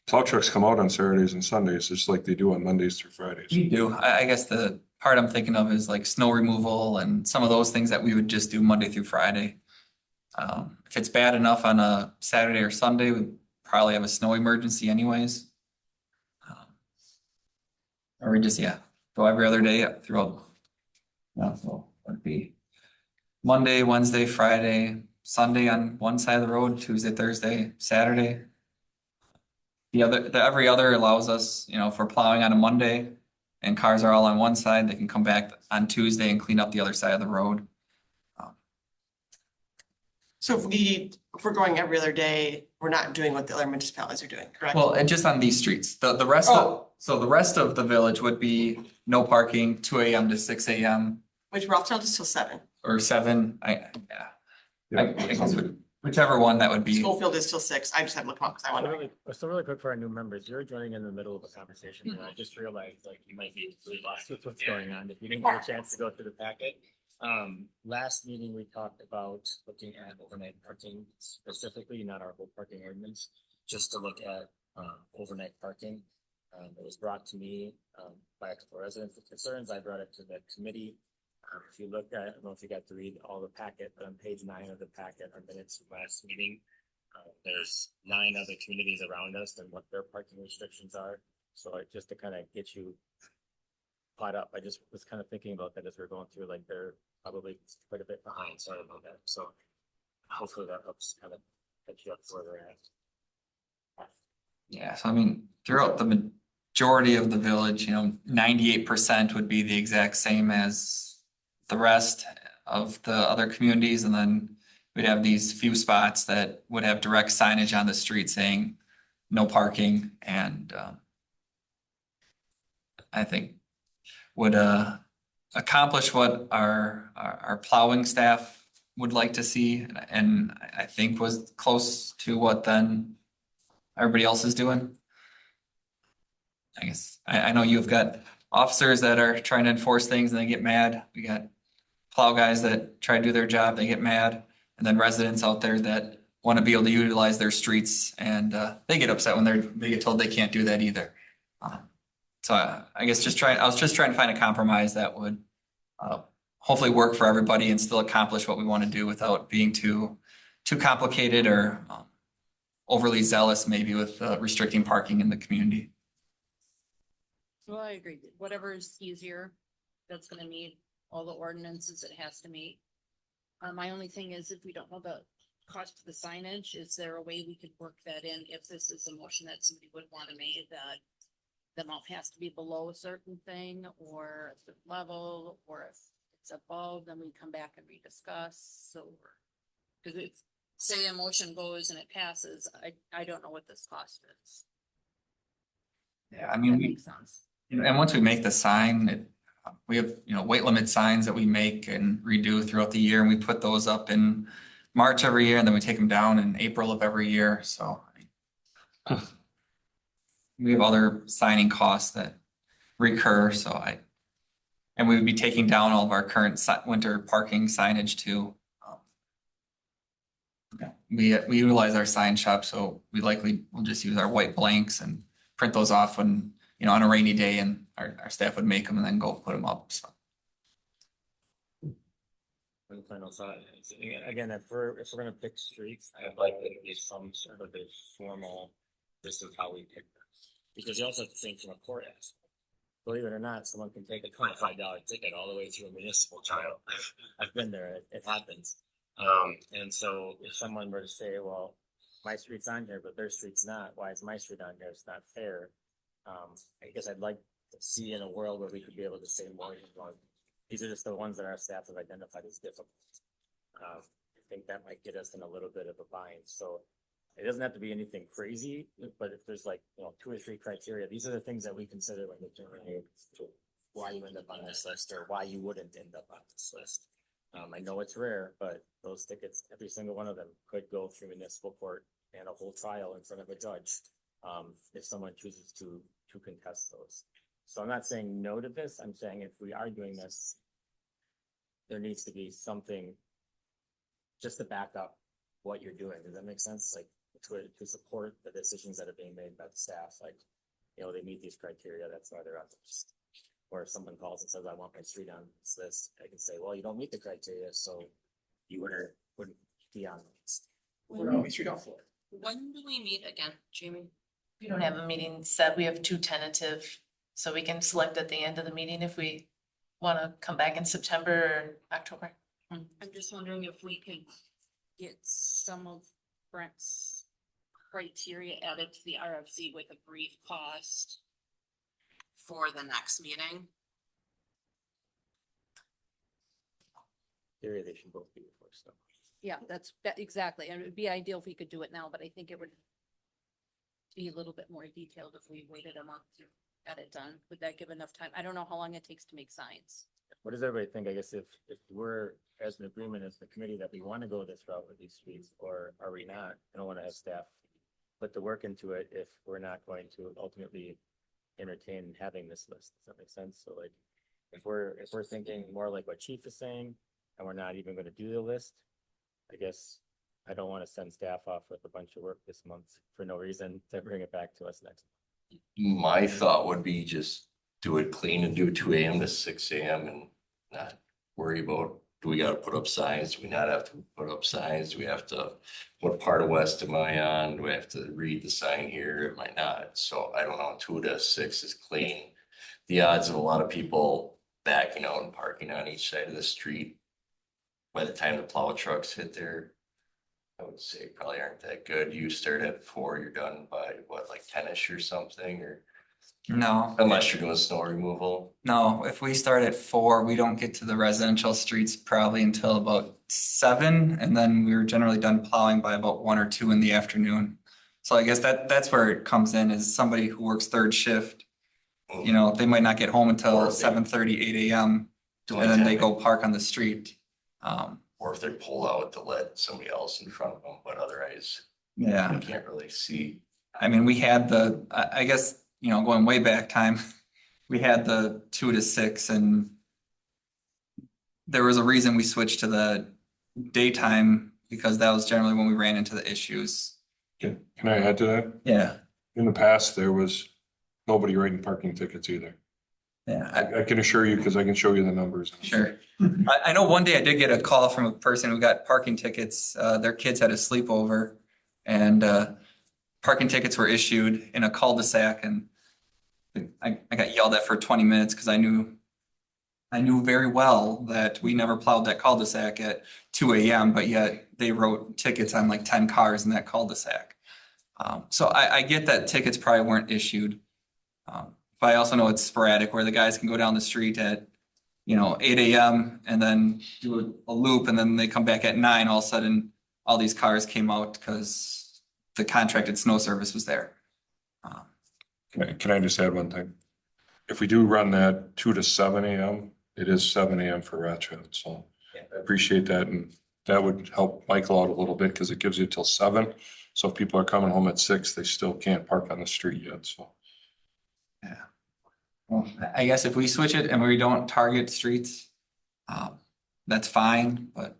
Speaker 9: Plow trucks come out on Saturdays and Sundays, just like they do on Mondays through Fridays.
Speaker 6: We do. I guess the part I'm thinking of is like snow removal and some of those things that we would just do Monday through Friday. If it's bad enough on a Saturday or Sunday, we probably have a snow emergency anyways. Or we just, go every other day throughout. Yeah, so it'd be Monday, Wednesday, Friday, Sunday on one side of the road, Tuesday, Thursday, Saturday. The every other allows us, if we're plowing on a Monday and cars are all on one side, they can come back on Tuesday and clean up the other side of the road.
Speaker 11: So if we're going every other day, we're not doing what the other municipalities are doing, correct?
Speaker 6: Well, and just on these streets, the rest so the rest of the village would be no parking, 2 AM to 6 AM
Speaker 11: Which Rothschild is till 7.
Speaker 6: or 7. I guess whichever one that would be.
Speaker 11: Schofield is till 6. I just had to look them up because I
Speaker 3: So
Speaker 11: wanted.
Speaker 3: really quick for our new members, you're joining in the middle of a conversation, and I just realized like you might be completely lost with what's going on if you didn't get a chance to go through the packet. Last meeting, we talked about looking at overnight parking specifically, not our whole parking ordinance, just to look at overnight parking. It was brought to me by a couple of residents with concerns. I brought it to the committee. If you look at, I don't know if you got to read all the packet, but on page 9 of the packet are minutes from last meeting. There's 9 other communities around us and what their parking restrictions are. So just to kind of get you caught up, I just was kind of thinking about that as we're going through, like they're probably quite a bit behind. Sorry about that. So hopefully that helps kind of catch you up where we're at.
Speaker 6: Yeah, so I mean, throughout the majority of the village, 98% would be the exact same as the rest of the other communities, and then we'd have these few spots that would have direct signage on the street saying no parking, and I think would accomplish what our plowing staff would like to see, and I think was close to what then everybody else is doing. I guess I know you've got officers that are trying to enforce things and they get mad. We got plow guys that try to do their job, they get mad, and then residents out there that want to be able to utilize their streets, and they get upset when they get told they can't do that either. So I guess I was just trying to find a compromise that would hopefully work for everybody and still accomplish what we want to do without being too complicated or overly zealous maybe with restricting parking in the community.
Speaker 12: Well, I agree. Whatever is easier, that's gonna meet all the ordinances it has to meet. My only thing is if we don't know the cost of the signage, is there a way we could work that in if this is a motion that somebody would want to make, that the amount has to be below a certain thing or a certain level, or if it's above, then we come back and rediscuss. So, because if say a motion goes and it passes, I don't know what this cost is.
Speaker 6: Yeah, I mean,
Speaker 12: That makes sense.
Speaker 6: and once we make the sign, we have, weight limit signs that we make and redo throughout the year, and we put those up in March every year, and then we take them down in April of every year, so. We have other signing costs that recur, and we would be taking down all of our current winter parking signage too. We utilize our sign shop, so we likely will just use our white blanks and print those off when, on a rainy day, and our staff would make them and then go put them up, so.
Speaker 3: Final thought. Again, if we're gonna pick streets, I'd like there to be some sort of a formal, this is how we pick them. Because you also have to think from a court aspect. Believe it or not, someone can take a $25 ticket all the way through a municipal trial. I've been there, it happens. And so if someone were to say, well, my street's on here, but their street's not, why is my street on here? It's not fair. I guess I'd like to see in a world where we could be able to say more than one. These are just the ones that our staff have identified as difficult. I think that might get us in a little bit of a bind. So it doesn't have to be anything crazy, but if there's 2 or 3 criteria, these are the things that we consider when determining why you end up on this list or why you wouldn't end up on this list. I know it's rare, but those tickets, every single one of them could go through municipal court and a whole trial in front of a judge. if someone chooses to contest those. So I'm not saying no to this, I'm saying if we are doing this, there needs to be something just to back up what you're doing. Does that make sense? Like to support the decisions that are being made by the staff, like, you know, they meet these criteria, that's why they're on the list. Or if someone calls and says, I want my street on this list, I can say, well, you don't meet the criteria, so you wouldn't be on the list.
Speaker 12: When do we meet again, Jamie?
Speaker 5: We don't have a meeting set. We have two tentative, so we can select at the end of the meeting if we wanna come back in September or October.
Speaker 12: I'm just wondering if we could get some of Brent's criteria added to the RFC with a brief cost for the next meeting.
Speaker 3: Theory, they should both be before stuff.
Speaker 14: Yeah, that exactly. And it would be ideal if we could do it now, but I think it would be a little bit more detailed if we waited a month to get it done. Would that give enough time? I don't know how long it takes to make signs.
Speaker 3: What does everybody think? I guess if we're as an agreement as the committee that we want to go this route with these streets, or are we not? I don't want to have staff put the work into it if we're not going to ultimately entertain having this list. Does that make sense? So like, if we're thinking more like what Chief is saying, and we're not even going to do the list, I guess I don't want to send staff off with a bunch of work this month for no reason to bring it back to us next.
Speaker 15: My thought would be just do it clean and do 2 AM to 6 AM and not worry about, do we gotta put up signs? Do we not have to put up signs? Do we have to, what part of West am I on? Do we have to read the sign here? Am I not? So I don't know, 2 to 6 is clean. The odds of a lot of people backing out and parking on each side of the street by the time the plow trucks hit there, I would say probably aren't that good. You start at 4, you're done by what, like 10-ish or something, or
Speaker 6: No,
Speaker 15: unless you're doing snow removal.
Speaker 6: no, if we start at 4, we don't get to the residential streets probably until about 7, and then we were generally done plowing by about 1 or 2 in the afternoon. So I guess that's where it comes in, is somebody who works third shift, you know, they might not get home until
Speaker 15: Or if they-
Speaker 6: 7:30, 8 AM,
Speaker 15: Doing
Speaker 6: and then they
Speaker 15: 10,
Speaker 6: go park on the street.
Speaker 15: or if they pull out to let somebody else in front of them, but otherwise
Speaker 6: Yeah.
Speaker 15: you can't really see.
Speaker 6: I mean, we had I guess, you know, going way back time, we had the 2 to 6, and there was a reason we switched to the daytime, because that was generally when we ran into the issues.
Speaker 9: Can I add to that?
Speaker 6: Yeah.
Speaker 9: In the past, there was nobody writing parking tickets either.
Speaker 6: Yeah,
Speaker 9: I can assure you, because I can show you the numbers.
Speaker 6: sure. I know one day I did get a call from a person who got parking tickets. Their kids had a sleepover, and parking tickets were issued in a cul-de-sac, and I got yelled at for 20 minutes because I knew very well that we never plowed that cul-de-sac at 2 AM, but yet they wrote tickets on like 10 cars in that cul-de-sac. So I get that tickets probably weren't issued. But I also know it's sporadic, where the guys can go down the street at, you know, 8 AM and then do a loop, and then they come back at 9. All of a sudden, all these cars came out because the contracted snow service was there.
Speaker 9: Can I just add one thing? If we do run that 2 to 7 AM, it is 7 AM for Rothschild, so I appreciate that, and that would help Michael out a little bit, because it gives you till 7. So if people are coming home at 6, they still can't park on the street yet, so.
Speaker 6: Yeah. Well, I guess if we switch it and we don't target streets, that's fine, but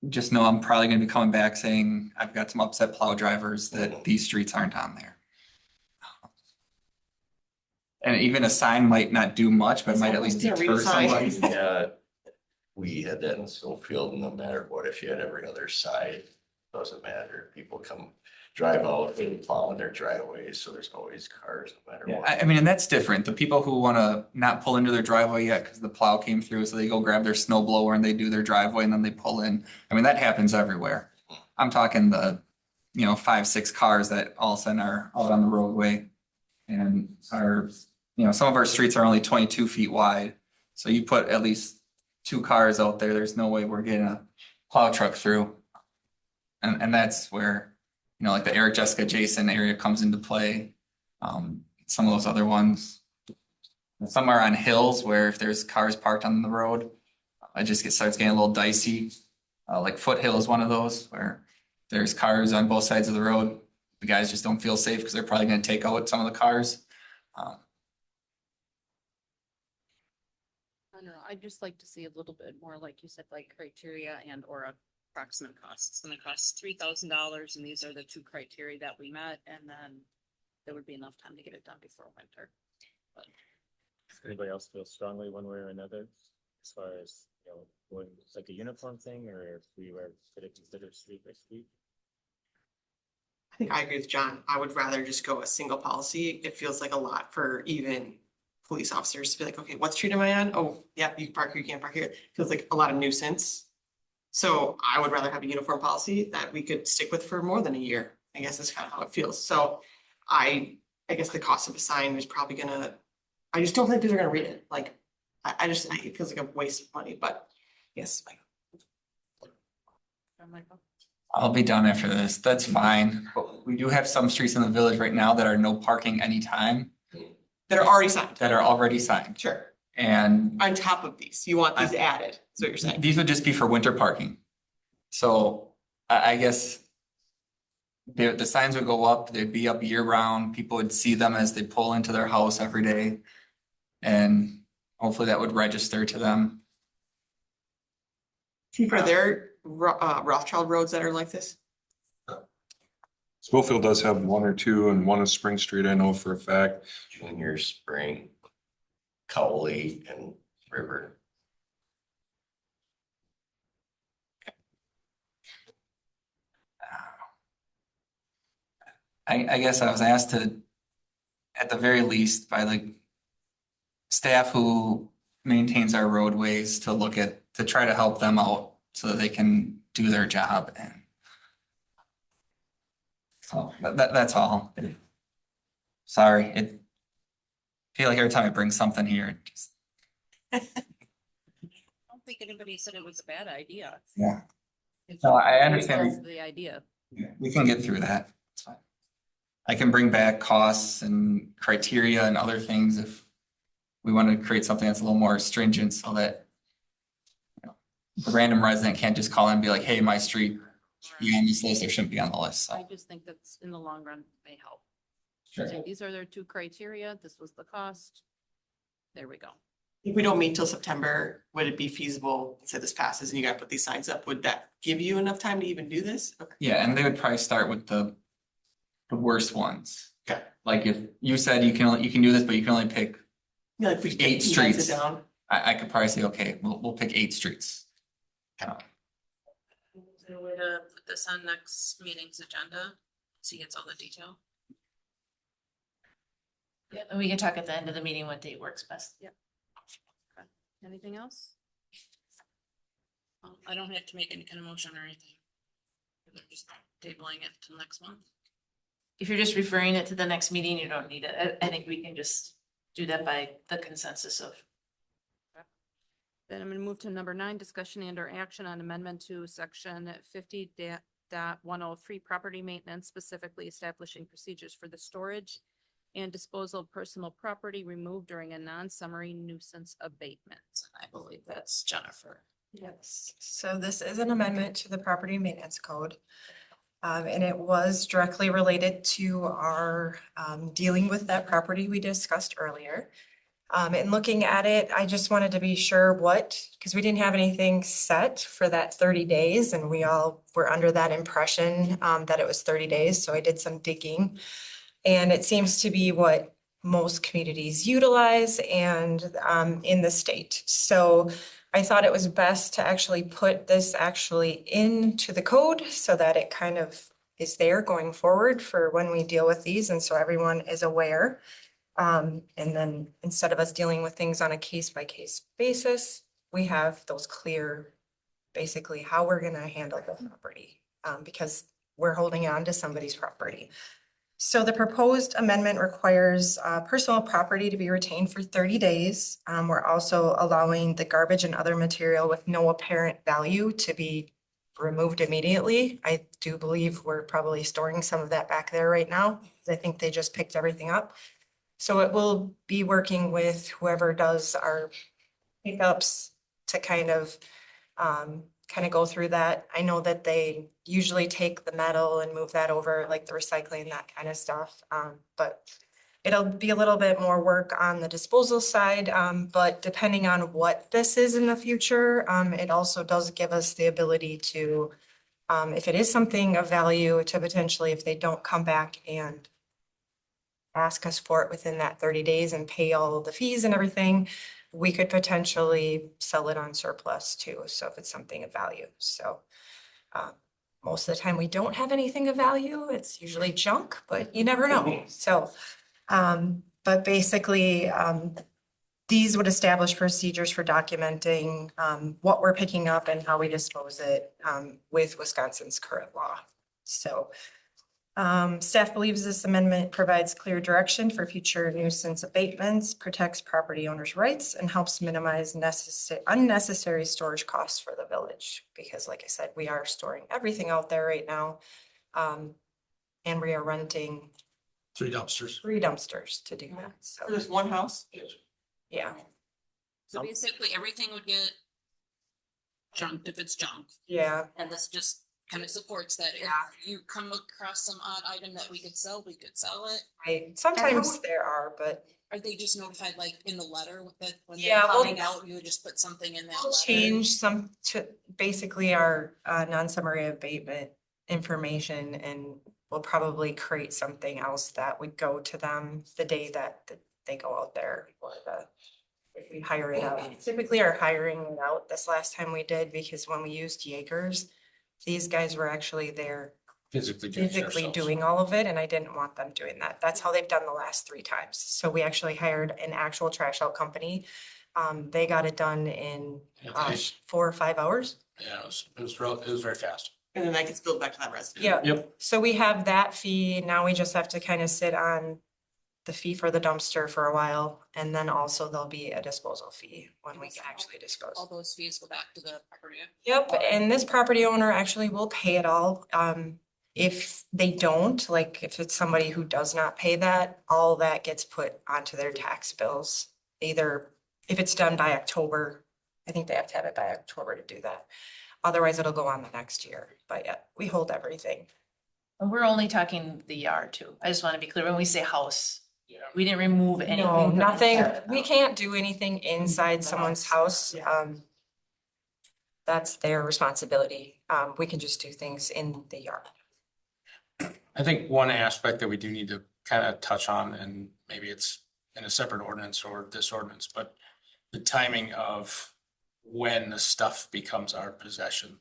Speaker 6: just know I'm probably gonna be coming back saying I've got some upset plow drivers that these streets aren't on there. And even a sign might not do much, but it might at least
Speaker 11: It's a
Speaker 6: deter somebody.
Speaker 15: Yeah, we had that in Schofield, and no matter what, if you had every other side, doesn't matter. People come drive out, they plow in their driveways, so there's always cars no matter
Speaker 6: Yeah,
Speaker 15: what.
Speaker 6: I mean, and that's different. The people who wanna not pull into their driveway yet because the plow came through, so they go grab their snow blower and they do their driveway and then they pull in. I mean, that happens everywhere. I'm talking the, 5, 6 cars that all of a sudden are out on the roadway and are, some of our streets are only 22 feet wide. So you put at least 2 cars out there, there's no way we're getting a plow truck through. And that's where, like the Eric, Jessica, Jason area comes into play. Some of those other ones. Some are on hills where if there's cars parked on the road, starts getting a little dicey. Like Foothill is one of those where there's cars on both sides of the road. the guys just don't feel safe because they're probably gonna take out some of the cars.
Speaker 14: I don't know, I'd just like to see a little bit more, like you said, like criteria and or approximate costs. It's gonna cost $3,000 and these are the two criteria that we met, and then there would be enough time to get it done before winter. But
Speaker 3: Does anybody else feel strongly one way or another as far as, you know, going like a uniform thing, or if we were could it consider street by street?
Speaker 11: I think I agree with John. I would rather just go a single policy. It feels like a lot for even police officers to be like, okay, what street am I on? Oh, yeah, you can park here, you can't park here. Feels like a lot of nuisance. So I would rather have a uniform policy that we could stick with for more than a year, I guess is kind of how it feels. So I guess the cost of a sign is probably gonna, I just don't think people are gonna read it. Like, I just, it feels like a waste of money, but yes.
Speaker 14: Michael?
Speaker 6: I'll be done after this. That's fine. But we do have some streets in the village right now that are no parking anytime
Speaker 11: That are already signed.
Speaker 6: that are already signed.
Speaker 11: Sure.
Speaker 6: And
Speaker 11: On top of these, you want these added, is what you're saying.
Speaker 6: these would just be for winter parking. So I guess the signs would go up, they'd be up year round. People would see them as they pull into their house every day. And hopefully that would register to them.
Speaker 11: Are there Rothschild roads that are like this?
Speaker 9: Schofield does have one or two, and one is Spring Street, I know for a fact.
Speaker 15: Junior, Spring, Cowley and River.
Speaker 6: I guess I was asked to, at the very least, by like staff who maintains our roadways to look at, to try to help them out so that they can do their job. And so that's all. Sorry, I feel like every time I bring something here, it just,
Speaker 14: I don't think anybody said it was a bad idea.
Speaker 6: yeah.
Speaker 14: It's
Speaker 6: No, I
Speaker 14: just
Speaker 6: understand.
Speaker 14: The idea.
Speaker 6: We can get through that. It's fine. I can bring back costs and criteria and other things if we want to create something that's a little more stringent so that the random resident can't just call in and be like, hey, my street be on this list or shouldn't be on the list. So,
Speaker 14: I just think that's in the long run may help.
Speaker 6: sure.
Speaker 14: So these are their two criteria. This was the cost. There we go.
Speaker 11: If we don't meet till September, would it be feasible, say this passes and you gotta put these signs up, would that give you enough time to even do this? Okay.
Speaker 6: Yeah, and they would probably start with the worst ones.
Speaker 11: Okay.
Speaker 6: Like if you said you can do this, but you can only pick
Speaker 11: Yeah, like if we just get
Speaker 6: 8
Speaker 11: two lines
Speaker 6: streets.
Speaker 11: down.
Speaker 6: I could probably say, okay, we'll pick 8 streets.
Speaker 12: Is there a way to put this on next meeting's agenda? So he gets all the detail.
Speaker 5: Yeah, and we can talk at the end of the meeting what date works best.
Speaker 14: Yep. Okay. Anything else?
Speaker 12: I don't have to make any kind of motion or anything. They're just tabling it till next month.
Speaker 5: If you're just referring it to the next meeting, you don't need it. I think we can just do that by the consensus of.
Speaker 14: Then I'm gonna move to number 9, discussion and or action on amendment to section 50.103 property maintenance, specifically establishing procedures for the storage and disposal of personal property removed during a non-summary nuisance abatement.
Speaker 12: I believe that's Jennifer.
Speaker 4: Yes, so this is an amendment to the property maintenance code. And it was directly related to our dealing with that property we discussed earlier. And looking at it, I just wanted to be sure because we didn't have anything set for that 30 days and we all were under that impression that it was 30 days. So I did some digging. And it seems to be what most communities utilize and in the state. So I thought it was best to actually put this into the code so that it kind of is there going forward for when we deal with these. And so everyone is aware. And then instead of us dealing with things on a case by case basis, we have those clear, basically how we're going to handle the property because we're holding on to somebody's property. So the proposed amendment requires personal property to be retained for 30 days. We're also allowing the garbage and other material with no apparent value to be removed immediately. I do believe we're probably storing some of that back there right now. I think they just picked everything up. So it will be working with whoever does our pickups to kind of kind of go through that. I know that they usually take the metal and move that over, like the recycling, that kind of stuff. But it'll be a little bit more work on the disposal side, but depending on what this is in the future, it also does give us the ability to, if it is something of value, to potentially, if they don't come back and ask us for it within that 30 days and pay all of the fees and everything, we could potentially sell it on surplus too. So if it's something of value, so most of the time we don't have anything of value. It's usually junk, but you never know. So, but basically, these would establish procedures for documenting what we're picking up and how we dispose it with Wisconsin's current law. So staff believes this amendment provides clear direction for future nuisance abatements, protects property owners' rights, and helps minimize unnecessary storage costs for the village. Because like I said, we are storing everything out there right now. And we are renting
Speaker 7: 3 dumpsters.
Speaker 4: 3 dumpsters to do that. So,
Speaker 11: For this one house?
Speaker 4: yeah,
Speaker 12: So basically, everything would get junked if it's junk.
Speaker 4: yeah.
Speaker 12: And this just kind of supports that. If you come across some odd item that we could sell it.
Speaker 4: Right. Sometimes there are, but
Speaker 12: Are they just notified like in the letter that when
Speaker 4: Yeah,
Speaker 12: they're
Speaker 4: we'll-
Speaker 12: coming out, you would just put something in that
Speaker 4: we'll
Speaker 12: letter?
Speaker 4: change some to basically our non-summary abatement information, and we'll probably create something else that would go to them the day that they go out there, or if we hire it out. Typically are hiring it out this last time we did, because when we used Jaegers, these guys were actually there
Speaker 7: Physically
Speaker 4: doing all of it, and I didn't want them doing that. That's how they've done the last 3 times. So we actually hired an actual trash out company. They got it done in 4 or 5 hours.
Speaker 7: Yeah, it was very fast.
Speaker 11: And then that gets billed back to that resident.
Speaker 4: Yeah.
Speaker 7: Yep.
Speaker 4: So we have that fee. Now we just have to kind of sit on the fee for the dumpster for a while. And then also there'll be a disposal fee when we can actually dispose.
Speaker 12: All those fees go back to the property.
Speaker 4: Yep, and this property owner actually will pay it all. If they don't, like if it's somebody who does not pay that, all that gets put onto their tax bills. Either if it's done by October, I think they have to have it by October to do that. Otherwise, it'll go on the next year. But yeah, we hold everything.
Speaker 5: And we're only talking the yard too. I just want to be clear, when we say house, we didn't remove anything.
Speaker 4: No,
Speaker 5: from the
Speaker 4: nothing.
Speaker 5: yard.
Speaker 4: We can't do anything inside someone's house. That's their responsibility. We can just do things in the yard.
Speaker 7: I think one aspect that we do need to kind of touch on, and maybe it's in a separate ordinance or this ordinance, but the timing of when the stuff becomes our possession.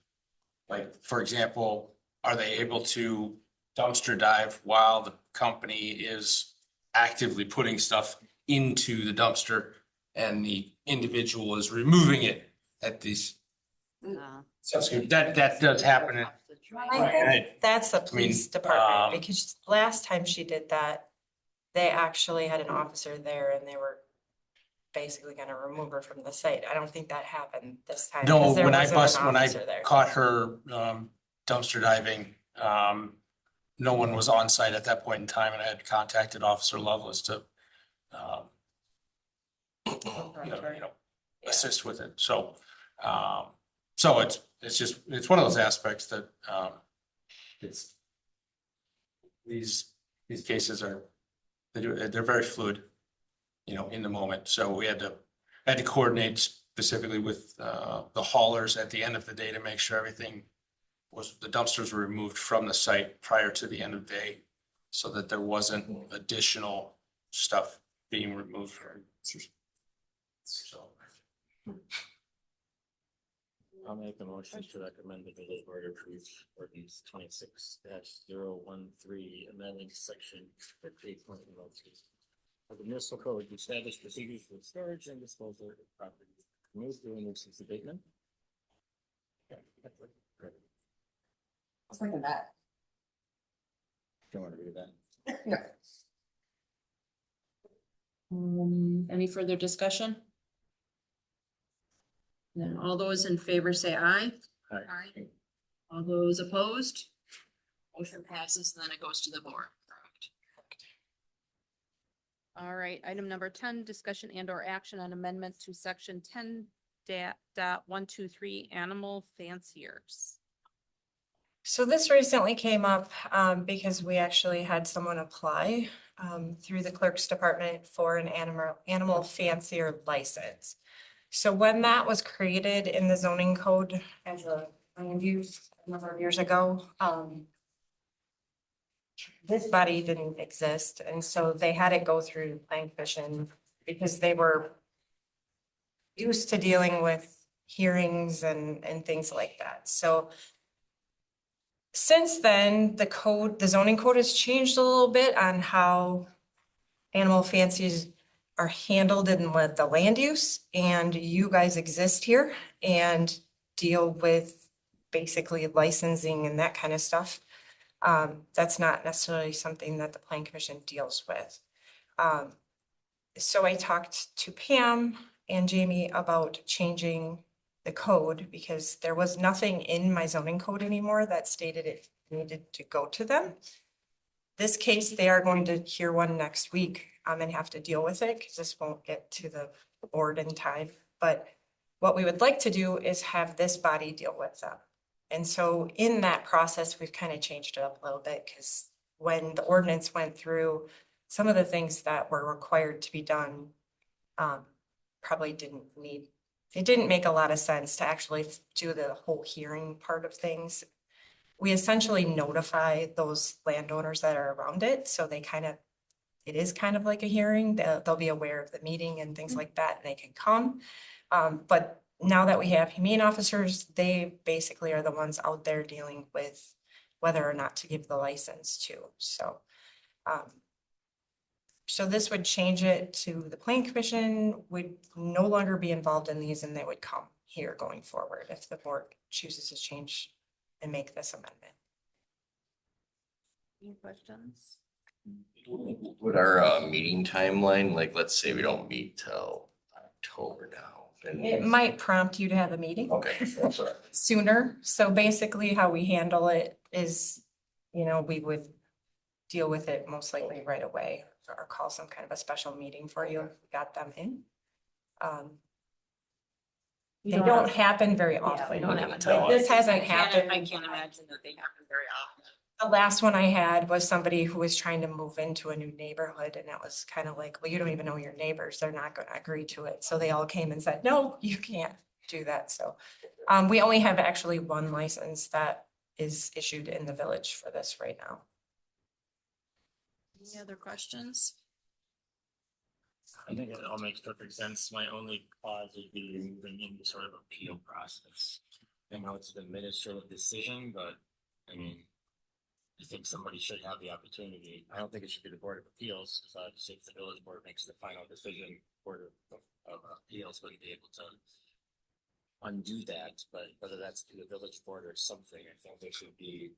Speaker 7: Like, for example, are they able to dumpster dive while the company is actively putting stuff into the dumpster and the individual is removing it at these? That does happen.
Speaker 4: That's the
Speaker 7: mean,
Speaker 4: police department, because last time she did that, they actually had an officer there and they were basically gonna remove her from the site. I don't think that happened this time.
Speaker 7: No,
Speaker 4: 'Cause there
Speaker 7: when I
Speaker 4: wasn't an
Speaker 7: when I
Speaker 4: officer there.
Speaker 7: caught her dumpster diving, no one was on site at that point in time, and I had contacted Officer Lovelace to assist with it. So it's one of those aspects that it's these cases they're very fluid, in the moment. So we had to coordinate specifically with the haulers at the end of the day to make sure everything the dumpsters were removed from the site prior to the end of the day, so that there wasn't additional stuff being removed. So.
Speaker 3: I'll make the motion to recommend the village board approve ordinance 26-013, amending section 58.1 of the municipal code to establish procedures for storage and disposal of property. Move to a nuisance abatement.
Speaker 11: I was thinking that.
Speaker 3: Don't want to read that.
Speaker 14: Any further discussion? Then all those in favor say aye.
Speaker 3: Aye.
Speaker 14: All those opposed?
Speaker 12: Motion passes, then it goes to the board.
Speaker 14: All right, item number 10, discussion and or action on amendments to section 10 .123 animal fanciers.
Speaker 4: So this recently came up because we actually had someone apply through the clerk's department for an animal fancier license. So when that was created in the zoning code as a land use a number of years ago, this body didn't exist, and so they had it go through planning commission because they were used to dealing with hearings and things like that. So since then, the zoning code has changed a little bit on how animal fancies are handled in with the land use, and you guys exist here and deal with basically licensing and that kind of stuff. That's not necessarily something that the planning commission deals with. So I talked to Pam and Jamie about changing the code because there was nothing in my zoning code anymore that stated it needed to go to them. This case, they are going to hear one next week and have to deal with it because this won't get to the board in time. But what we would like to do is have this body deal with them. And so in that process, we've kind of changed it up a little bit because when the ordinance went through, some of the things that were required to be done probably it didn't make a lot of sense to actually do the whole hearing part of things. We essentially notify those landowners that are around it, so it is kind of like a hearing. They'll be aware of the meeting and things like that, and they can come. But now that we have humane officers, they basically are the ones out there dealing with whether or not to give the license to. So this would change it to the planning commission would no longer be involved in these, and they would come here going forward if the board chooses to change and make this amendment.
Speaker 14: Any questions?
Speaker 15: Would our meeting timeline, like, let's say we don't meet till October now. then-
Speaker 4: It might prompt you to have a meeting.
Speaker 15: Okay, that's all right.
Speaker 4: Sooner. So basically how we handle it is, we would deal with it most likely right away or call some kind of a special meeting for you if we got them in. They don't happen very often.
Speaker 14: we don't have a
Speaker 15: time.
Speaker 4: Like, this hasn't
Speaker 14: I
Speaker 4: happened.
Speaker 14: can't imagine that they happen very often.
Speaker 4: The last one I had was somebody who was trying to move into a new neighborhood, and it was kind of like, well, you don't even know your neighbors. They're not going to agree to it. So they all came and said, no, you can't do that. So we only have actually one license that is issued in the village for this right now.
Speaker 14: Any other questions?
Speaker 3: I think it all makes perfect sense. My only pause would be moving into sort of appeal process. I know it's an administrative decision, but I mean, I think somebody should have the opportunity. I don't think it should be the Board of Appeals, because if the village board makes the final decision, Board of Appeals wouldn't be able to undo that, but whether that's through the village board or something, I think there should be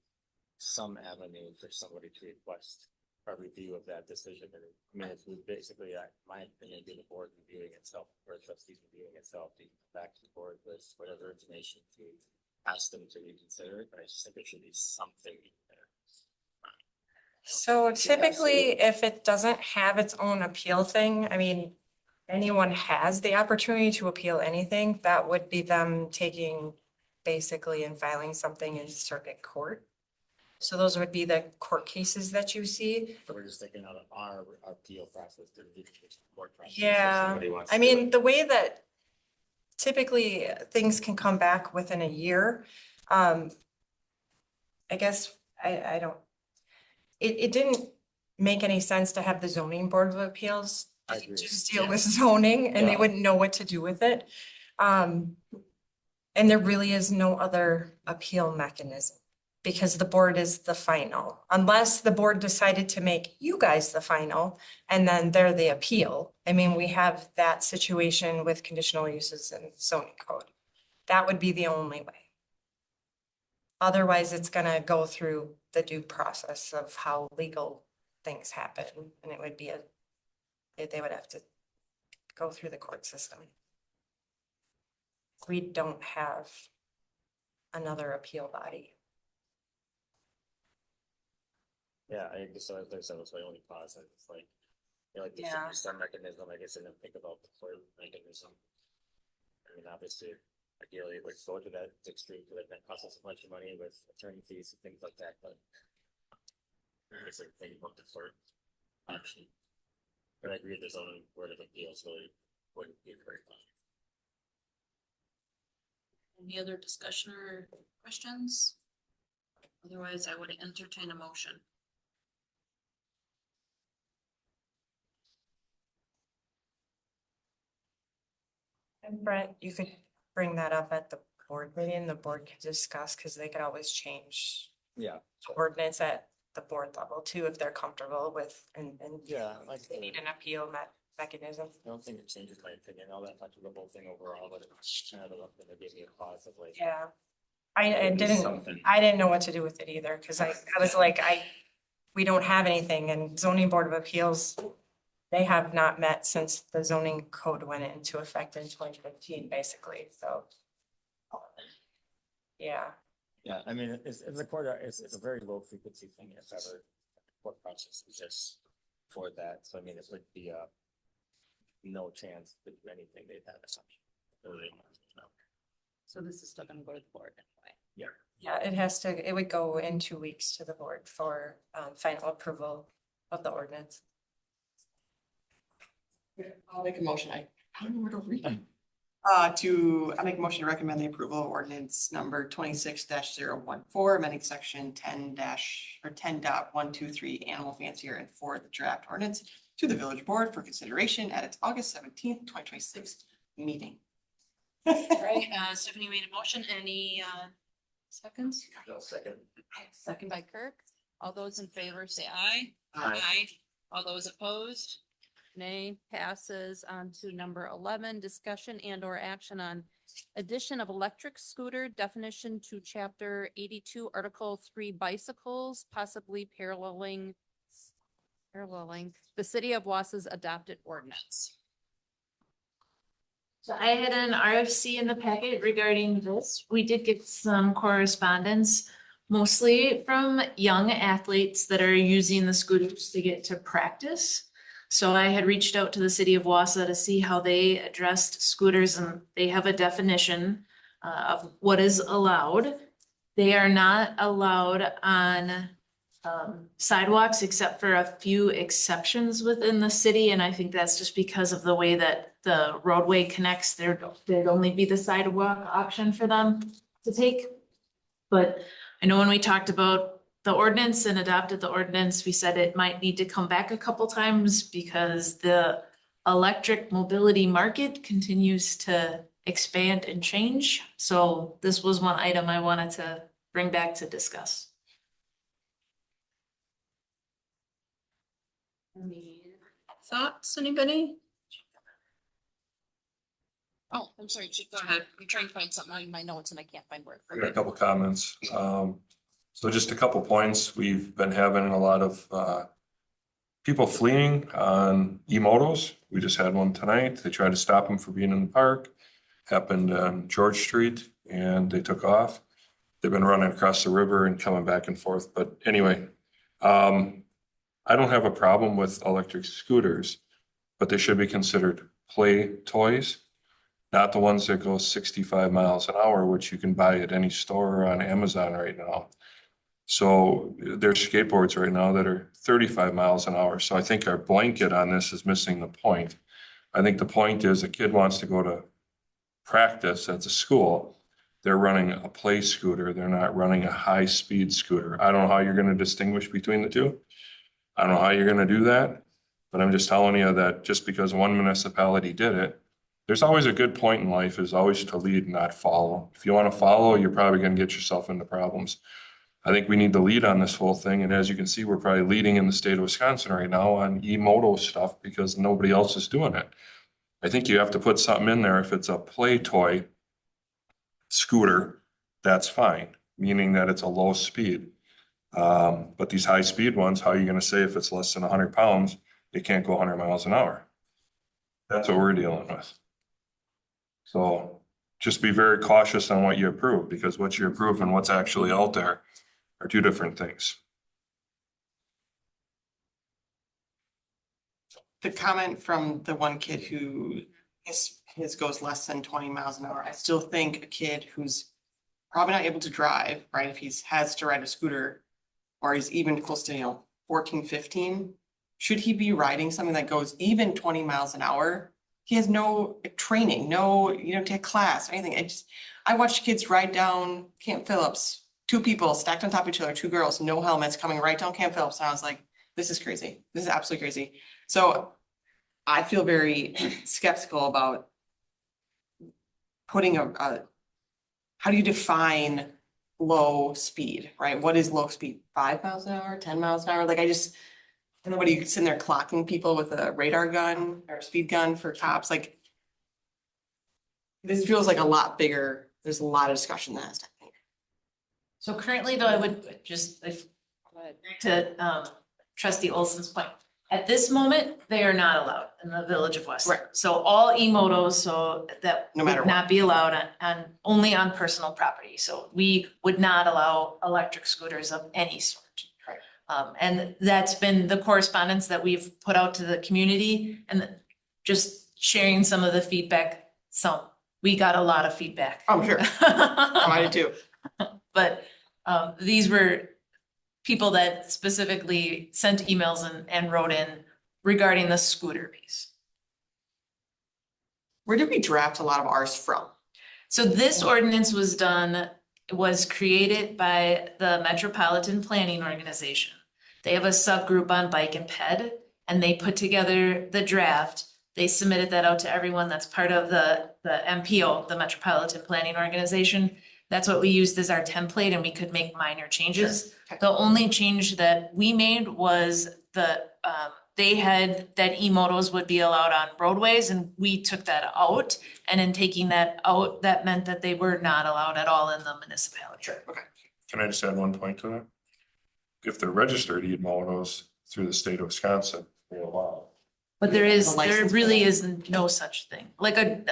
Speaker 3: some avenue for somebody to request a review of that decision. And I mean, it's basically, my opinion, be the board reviewing itself, or trustees reviewing itself, to come back to the board with whatever information to ask them to reconsider it, but I just think there should be something in there.
Speaker 4: So typically, if it doesn't have its own appeal thing, I mean, anyone has the opportunity to appeal anything, that would be them taking basically and filing something in circuit court. So those would be the court cases that you see.
Speaker 3: So we're just thinking out of our appeal process to the court process. if
Speaker 4: Yeah,
Speaker 3: somebody wants
Speaker 4: I
Speaker 3: to do
Speaker 4: mean,
Speaker 3: it.
Speaker 4: the way that typically things can come back within a year. I guess I don't, it didn't make any sense to have the zoning board of appeals
Speaker 3: I agree.
Speaker 4: just deal
Speaker 3: Yeah.
Speaker 4: with zoning and they
Speaker 3: Yeah.
Speaker 4: wouldn't know what to do with it. And there really is no other appeal mechanism because the board is the final, unless the board decided to make you guys the final and then they're the appeal. I mean, we have that situation with conditional uses and zoning code. That would be the only way. Otherwise, it's gonna go through the due process of how legal things happen, and it would be they would have to go through the court system. We don't have another appeal body.
Speaker 3: Yeah, I guess so. That was my only pause. It's like, there should
Speaker 4: Yeah.
Speaker 3: be some mechanism. I guess I didn't think about the court mechanism. I mean, obviously, ideally, it would go to that extreme, because that costs us a bunch of money with attorney fees and things like that, but. It's like thing about the court option. But I agree, the zoning board of appeals really wouldn't be very fun.
Speaker 12: Any other discussion or questions? Otherwise, I would entertain a motion.
Speaker 4: And Brent, you could bring that up at the board meeting, the board could discuss, because they could always change
Speaker 3: Yeah.
Speaker 4: the ordinance at the board level too, if they're comfortable with, and
Speaker 3: Yeah, like,
Speaker 4: they need an appeal mechanism.
Speaker 3: I don't think it changes my opinion all that much of the whole thing overall, but it's kind of the one thing that gave me a pause of like.
Speaker 4: Yeah. I
Speaker 3: maybe
Speaker 4: didn't,
Speaker 3: something.
Speaker 4: I didn't know what to do with it either, because I was like, we don't have anything, and zoning board of appeals, they have not met since the zoning code went into effect in 2015, basically, so. Yeah,
Speaker 3: Yeah, I mean, it's a court, it's a very low frequency thing, if ever, court process is just for that, so I mean, it would be no chance to do anything, they'd have assumption.
Speaker 14: So this is still gonna go to the board anyway.
Speaker 4: yeah, it would go in 2 weeks to the board for final approval of the ordinance.
Speaker 11: I'll make a motion. I don't know where to read. I make a motion to recommend the approval of ordinance number 26-014, amending section 10.123 animal fancier and for the draft ordinance to the village board for consideration at its August 17th, 2026 meeting.
Speaker 12: Right, Stephanie made a motion. Any seconds?
Speaker 3: No, second.
Speaker 14: Second by Kirk. All those in favor say aye.
Speaker 3: Aye.
Speaker 12: All those opposed?
Speaker 14: Nay. Passes on to number 11, discussion and or action on addition of electric scooter definition to chapter 82, article 3 bicycles, possibly paralleling the city of Wausau's adopted ordinance.
Speaker 5: So I had an RFC in the packet regarding this. We did get some correspondence, mostly from young athletes that are using the scooters to get to practice. So I had reached out to the city of Wausau to see how they addressed scooters, and they have a definition of what is allowed. They are not allowed on sidewalks except for a few exceptions within the city, and I think that's just because of the way that the roadway connects. There'd only be the sidewalk option for them to take. But I know when we talked about the ordinance and adopted the ordinance, we said it might need to come back a couple times because the electric mobility market continues to expand and change. So this was one item I wanted to bring back to discuss.
Speaker 12: Any thoughts, anybody? Oh, I'm sorry, Chief, go ahead. I'm trying to find something on my notes and I can't find where.
Speaker 9: I got a couple comments. So just a couple points. We've been having a lot of people fleeing on e-motos. We just had one tonight. They tried to stop them from being in the park. Happened on George Street and they took off. They've been running across the river and coming back and forth. But anyway, I don't have a problem with electric scooters, but they should be considered play toys, not the ones that go 65 miles an hour, which you can buy at any store or on Amazon right now. So there's skateboards right now that are 35 miles an hour. So I think our blanket on this is missing the point. I think the point is a kid wants to go to practice at the school. They're running a play scooter. They're not running a high speed scooter. I don't know how you're going to distinguish between the two. I don't know how you're going to do that, but I'm just telling you that just because one municipality did it, there's always a good point in life is always to lead, not follow. If you want to follow, you're probably going to get yourself into problems. I think we need to lead on this whole thing. And as you can see, we're probably leading in the state of Wisconsin right now on e-moto stuff because nobody else is doing it. I think you have to put something in there. If it's a play toy scooter, that's fine, meaning that it's a low speed. But these high speed ones, how are you going to say if it's less than 100 pounds, it can't go 100 miles an hour? That's what we're dealing with. So just be very cautious on what you approve, because what you approve and what's actually out there are two different things.
Speaker 11: The comment from the one kid who his his goes less than 20 miles an hour. I still think a kid who's probably not able to drive, right, if he's has to ride a scooter, or he's even close to, 14, 15, should he be riding something that goes even 20 miles an hour? He has no training, no, take class or anything. I watched kids ride down Camp Phillips, two people stacked on top of each other, two girls, no helmets, coming right down Camp Phillips. And I was like, this is crazy. This is absolutely crazy. So I feel very skeptical about putting how do you define low speed, right? What is low speed? 5 miles an hour, 10 miles an hour? Like, I don't know, what are you sitting there clocking people with a radar gun or a speed gun for cops? Like, this feels like a lot bigger. There's a lot of discussion that has to happen.
Speaker 5: So currently though, I would just, if, to trustee Olson's point, at this moment, they are not allowed in the village of Weston.
Speaker 11: Right.
Speaker 5: So all e-motos, so that
Speaker 11: No matter
Speaker 5: would
Speaker 11: what.
Speaker 5: not be allowed on only on personal property. So we would not allow electric scooters of any sort.
Speaker 11: Right.
Speaker 5: And that's been the correspondence that we've put out to the community and just sharing some of the feedback. So we got a lot of feedback.
Speaker 11: I'm sure. I did too.
Speaker 5: But these were people that specifically sent emails and wrote in regarding the scooter piece.
Speaker 11: Where did we draft a lot of ours from?
Speaker 5: So this ordinance was created by the Metropolitan Planning Organization. They have a subgroup on bike and ped, and they put together the draft. They submitted that out to everyone that's part of the MPO, the Metropolitan Planning Organization. That's what we used as our template, and we could make minor changes.
Speaker 11: Sure.
Speaker 5: The only change that we made was they had that e-motos would be allowed on roadways, and we took that out. And in taking that out, that meant that they were not allowed at all in the municipality.
Speaker 11: Sure, okay.
Speaker 9: Can I just add one point to that? If they're registered e-motos through the state of Wisconsin, they're allowed.
Speaker 5: But
Speaker 11: The
Speaker 5: there
Speaker 11: license
Speaker 5: really
Speaker 11: plate.
Speaker 5: is no such thing, like a,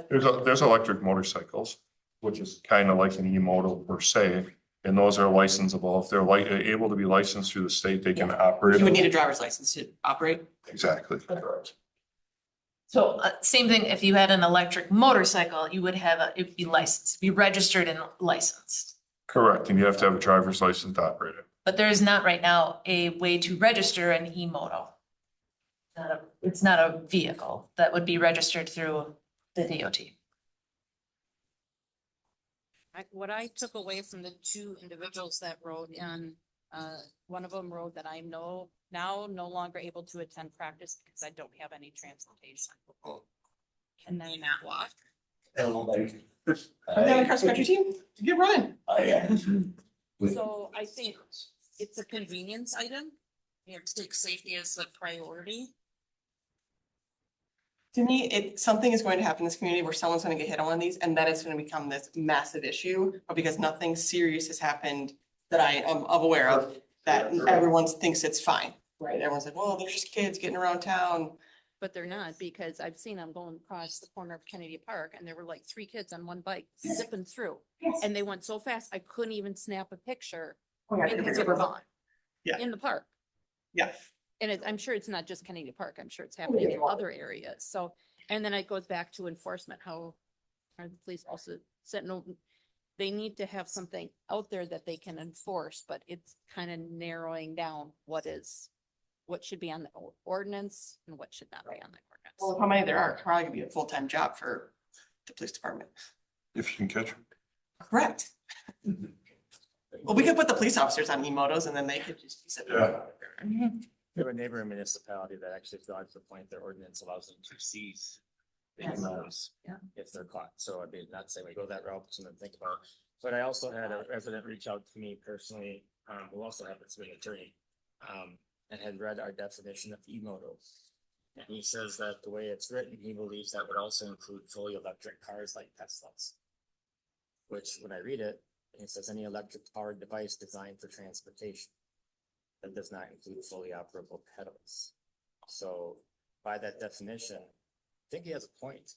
Speaker 9: There's electric motorcycles, which is kind of like an e-moto per se, and those are licensable. If they're able to be licensed through the state, they can operate.
Speaker 11: You would need a driver's license to operate?
Speaker 9: Exactly.
Speaker 5: so same thing, if you had an electric motorcycle, you would it'd be licensed, be registered and licensed.
Speaker 9: Correct, and you have to have a driver's license to operate it.
Speaker 5: But there is not right now a way to register an e-moto. It's not a vehicle that would be registered through the DOT.
Speaker 14: What I took away from the two individuals that wrote in, one of them wrote that I'm now no longer able to attend practice because I don't have any transportation. Can I not walk?
Speaker 11: I'm on a cross-country team, get running.
Speaker 14: So I think it's a convenience item. You have to take safety as a priority.
Speaker 11: To me, something is going to happen in this community where someone's gonna get hit on one of these, and then it's gonna become this massive issue, but because nothing serious has happened that I am aware of, that everyone thinks it's fine, right? Everyone's like, well, they're just kids getting around town.
Speaker 14: But they're not, because I've seen them going across the corner of Kennedy Park and there were like 3 kids on one bike zipping through. And they went so fast, I couldn't even snap a picture
Speaker 11: Oh, yeah,
Speaker 14: because they were gone.
Speaker 11: Yeah.
Speaker 14: In the park.
Speaker 11: Yeah.
Speaker 14: And I'm sure it's not just Kennedy Park. I'm sure it's happening in other areas. So, and then it goes back to enforcement, how are the police also said, no, they need to have something out there that they can enforce, but it's kind of narrowing down what should be on the ordinance and what should not be on the
Speaker 11: Well,
Speaker 14: ordinance.
Speaker 11: how many there are, probably gonna be a full-time job for the police department.
Speaker 9: If you can catch them.
Speaker 11: Correct. Well, we could put the police officers on e-motos and then they could just be sitting.
Speaker 9: Yeah.
Speaker 3: We have a neighboring municipality that actually got to the point their ordinance allows them to seize the
Speaker 11: Yes.
Speaker 3: mows
Speaker 14: Yeah.
Speaker 3: if they're caught. So I'd be not saying we go that route, but something to think about. But I also had a resident reach out to me personally, who also happens to be an attorney, and had read our definition of e-moto. And he says that the way it's written, he believes that would also include fully electric cars like Teslas. Which, when I read it, it says any electric powered device designed for transportation. That does not include fully operable pedals. So by that definition, I think he has a point.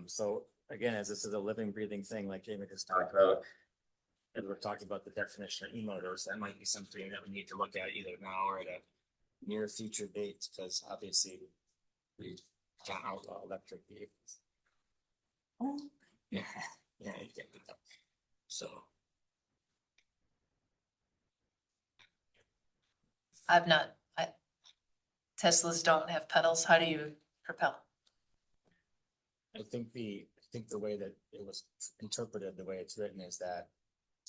Speaker 3: So again, as this is a living, breathing thing, like Jamie just talked about, and we're talking about the definition of e-motors, that might be something that we need to look at either now or at a near future date, because obviously we can't outlaw electric vehicles. Yeah, yeah, you can't do that. So.
Speaker 2: Teslas don't have pedals. How do you propel?
Speaker 3: I think the way that it was interpreted, the way it's written is that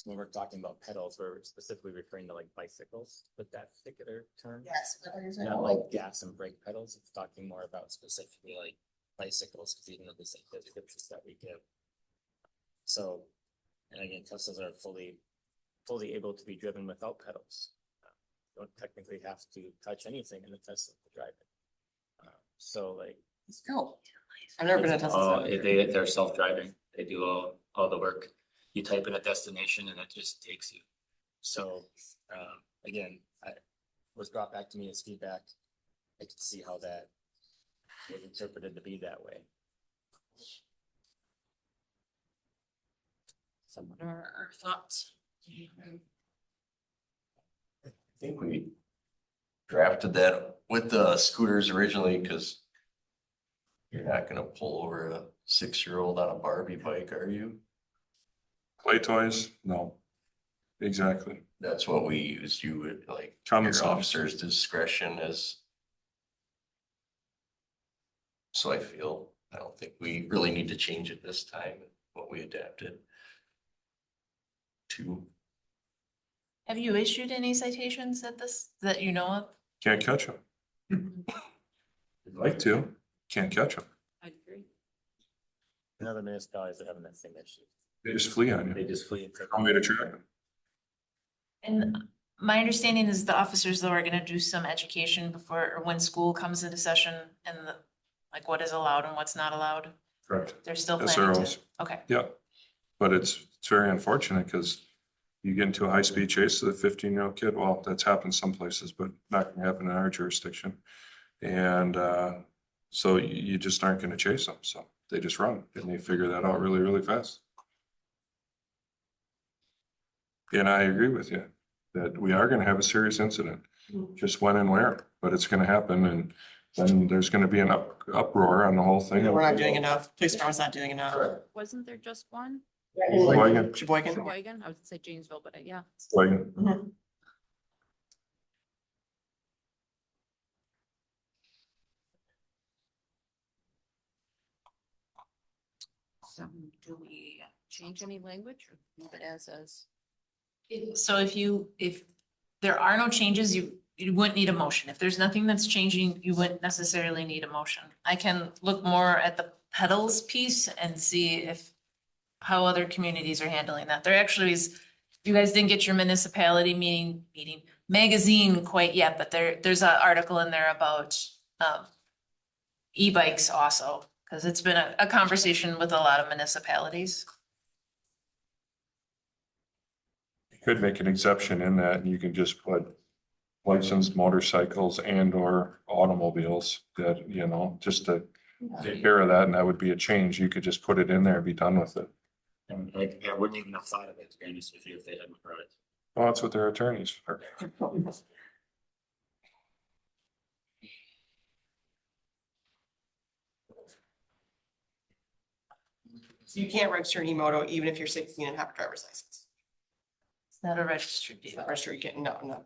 Speaker 3: when we're talking about pedals, we're specifically referring to like bicycles with that particular term.
Speaker 11: Yes.
Speaker 3: Not like gas and brake pedals. It's talking more about specifically like bicycles, because even though the same descriptions that we give. So, and again, Teslas are fully able to be driven without pedals. You don't technically have to touch anything in the Tesla to drive it. So like.
Speaker 11: Let's go. I've never been a Tesla.
Speaker 3: They're self-driving. They do all the work. You type in a destination and it just takes you. So, again, I was brought back to me as feedback. I could see how that was interpreted to be that way.
Speaker 11: So what are our thoughts?
Speaker 15: I think we drafted that with the scooters originally, because you're not gonna pull over a 6-year-old on a Barbie bike, are you?
Speaker 9: Play toys? No. Exactly.
Speaker 15: That's what we used. You would like
Speaker 9: Common
Speaker 15: your
Speaker 9: sense.
Speaker 15: officer's discretion as. So I don't think we really need to change it this time, what we adapted to.
Speaker 5: Have you issued any citations that you know of?
Speaker 9: Can't catch them. You'd like to, can't catch them.
Speaker 14: I agree.
Speaker 3: And other municipalities are having that same issue.
Speaker 9: They just flee on
Speaker 3: They
Speaker 9: you.
Speaker 3: just flee.
Speaker 9: No way to track them.
Speaker 5: And my understanding is the officers though are gonna do some education before, or when school comes into session and like what is allowed and what's not allowed.
Speaker 9: Correct.
Speaker 5: They're still
Speaker 9: Yes,
Speaker 5: planning
Speaker 9: there
Speaker 5: to,
Speaker 9: is.
Speaker 5: okay.
Speaker 9: Yeah, but it's very unfortunate because you get into a high-speed chase with a 15-year-old kid. Well, that's happened some places, but not gonna happen in our jurisdiction. And so you just aren't gonna chase them. So they just run and they figure that out really, really fast. And I agree with you that we are gonna have a serious incident, just when and where, but it's gonna happen, and then there's gonna be an uproar on the whole thing.
Speaker 11: We're not doing enough. Police department's not doing enough.
Speaker 14: Wasn't there just one?
Speaker 9: Sheboygan.
Speaker 11: Sheboygan.
Speaker 14: Sheboygan? I was gonna say Janesville, but yeah.
Speaker 9: Sheboygan.
Speaker 14: So do we change any language or leave it as is?
Speaker 5: So if there are no changes, you wouldn't need a motion. If there's nothing that's changing, you wouldn't necessarily need a motion. I can look more at the pedals piece and see how other communities are handling that. There actually is, you guys didn't get your municipality meeting magazine quite yet, but there's an article in there about e-bikes also, because it's been a conversation with a lot of municipalities.
Speaker 9: You could make an exception in that, and you can just put licensed motorcycles and or automobiles that, just to take care of that, and that would be a change. You could just put it in there and be done with it.
Speaker 3: And I wouldn't even have thought of it, to be honest with you, if they hadn't brought it.
Speaker 9: Well, that's what their attorneys are.
Speaker 11: So you can't register an e-moto even if you're 16 and have a driver's license.
Speaker 5: It's not a registered vehicle.
Speaker 11: Register, you can't, no.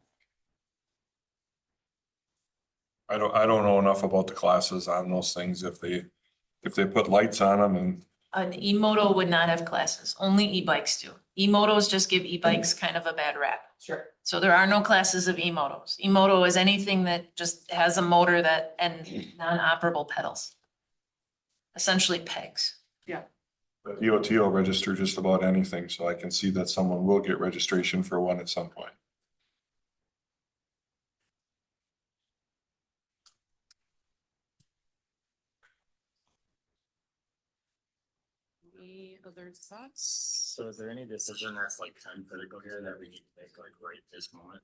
Speaker 9: I don't know enough about the classes on those things. If they put lights on them and
Speaker 5: An e-moto would not have classes, only e-bikes do. E-motos just give e-bikes kind of a bad rap.
Speaker 11: Sure.
Speaker 5: So there are no classes of e-motos. E-moto is anything that just has a motor and non-operable pedals. Essentially pegs.
Speaker 9: but DOT will register just about anything, so I can see that someone will get registration for one at some point.
Speaker 14: Any other thoughts?
Speaker 3: So is there any decision that's like time critical here that we need to make like right this moment?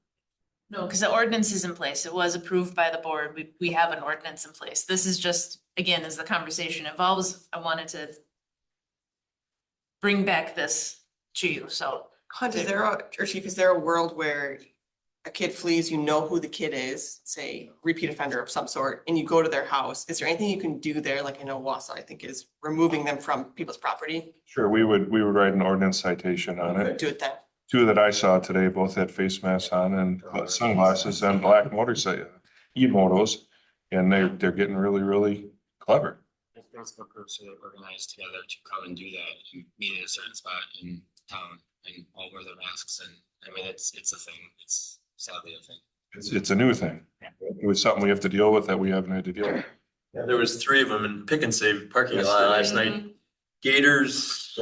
Speaker 5: No, because the ordinance is in place. It was approved by the board. We have an ordinance in place. This is just, again, as the conversation evolves, I wanted to bring back this to you, so.
Speaker 11: Hunt, is there or Chief, is there a world where a kid flees, you know who the kid is, say repeat offender of some sort, and you go to their house, is there anything you can do there? Like I know Wausau, I think, is removing them from people's property.
Speaker 9: Sure, we would write an ordinance citation on it.
Speaker 11: Do it then.
Speaker 9: Two that I saw today both had face masks on and sunglasses and black motorcycle, e-motos. And they're getting really, really clever.
Speaker 3: If Facebook groups are organized together to come and do that and meet at a certain spot in town and all wear their masks and, I mean, it's a thing. It's sadly a thing.
Speaker 9: It's a new thing. It was something we have to deal with that we haven't had to deal with.
Speaker 8: Yeah, there was 3 of them in Pick and Save parking lot last night. Gators,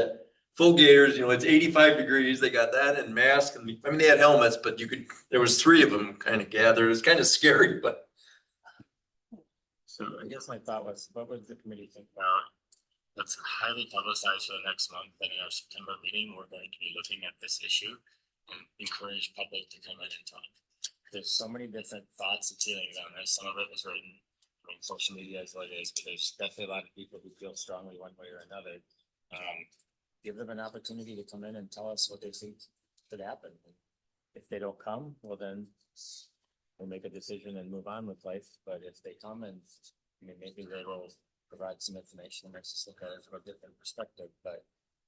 Speaker 8: full gators, you know, it's 85 degrees. They got that and masks and, I mean, they had helmets, but there was 3 of them kind of gathered. It was kind of scary, but.
Speaker 3: So I guess my thought was, what would the committee think about? Let's highly publicize for the next month, and in our September meeting, we're going to be looking at this issue and encourage public to come in and talk. There's so many different thoughts and feelings on this. Some of it is written. I mean, social media is what it is, but there's definitely a lot of people who feel strongly one way or another. Give them an opportunity to come in and tell us what they think should happen. If they don't come, well then we'll make a decision and move on with life. But if they come and, I mean, maybe they will provide some information that makes us look at it from a different perspective. But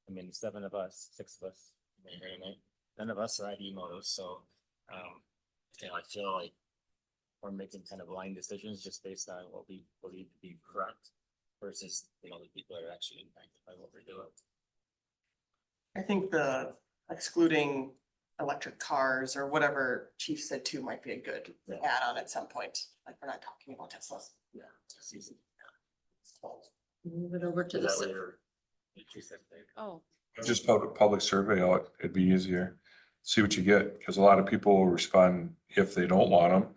Speaker 3: I mean, 7 of us, 6 of us, I mean, none of us are IDMOs. So, you know, I feel like we're making kind of blind decisions just based on what we believe to be correct versus, you know, the people that are actually impacted by what we're doing.
Speaker 11: I think the excluding electric cars or whatever Chief said too might be a good add-on at some point. Like we're not talking about Teslas.
Speaker 3: Yeah, it's easy.
Speaker 14: Move it over to
Speaker 3: Is
Speaker 14: the,
Speaker 3: that what
Speaker 14: si-
Speaker 3: you said, Dave?
Speaker 14: oh,
Speaker 9: Just public survey out, it'd be easier. See what you get, because a lot of people will respond if they don't want them.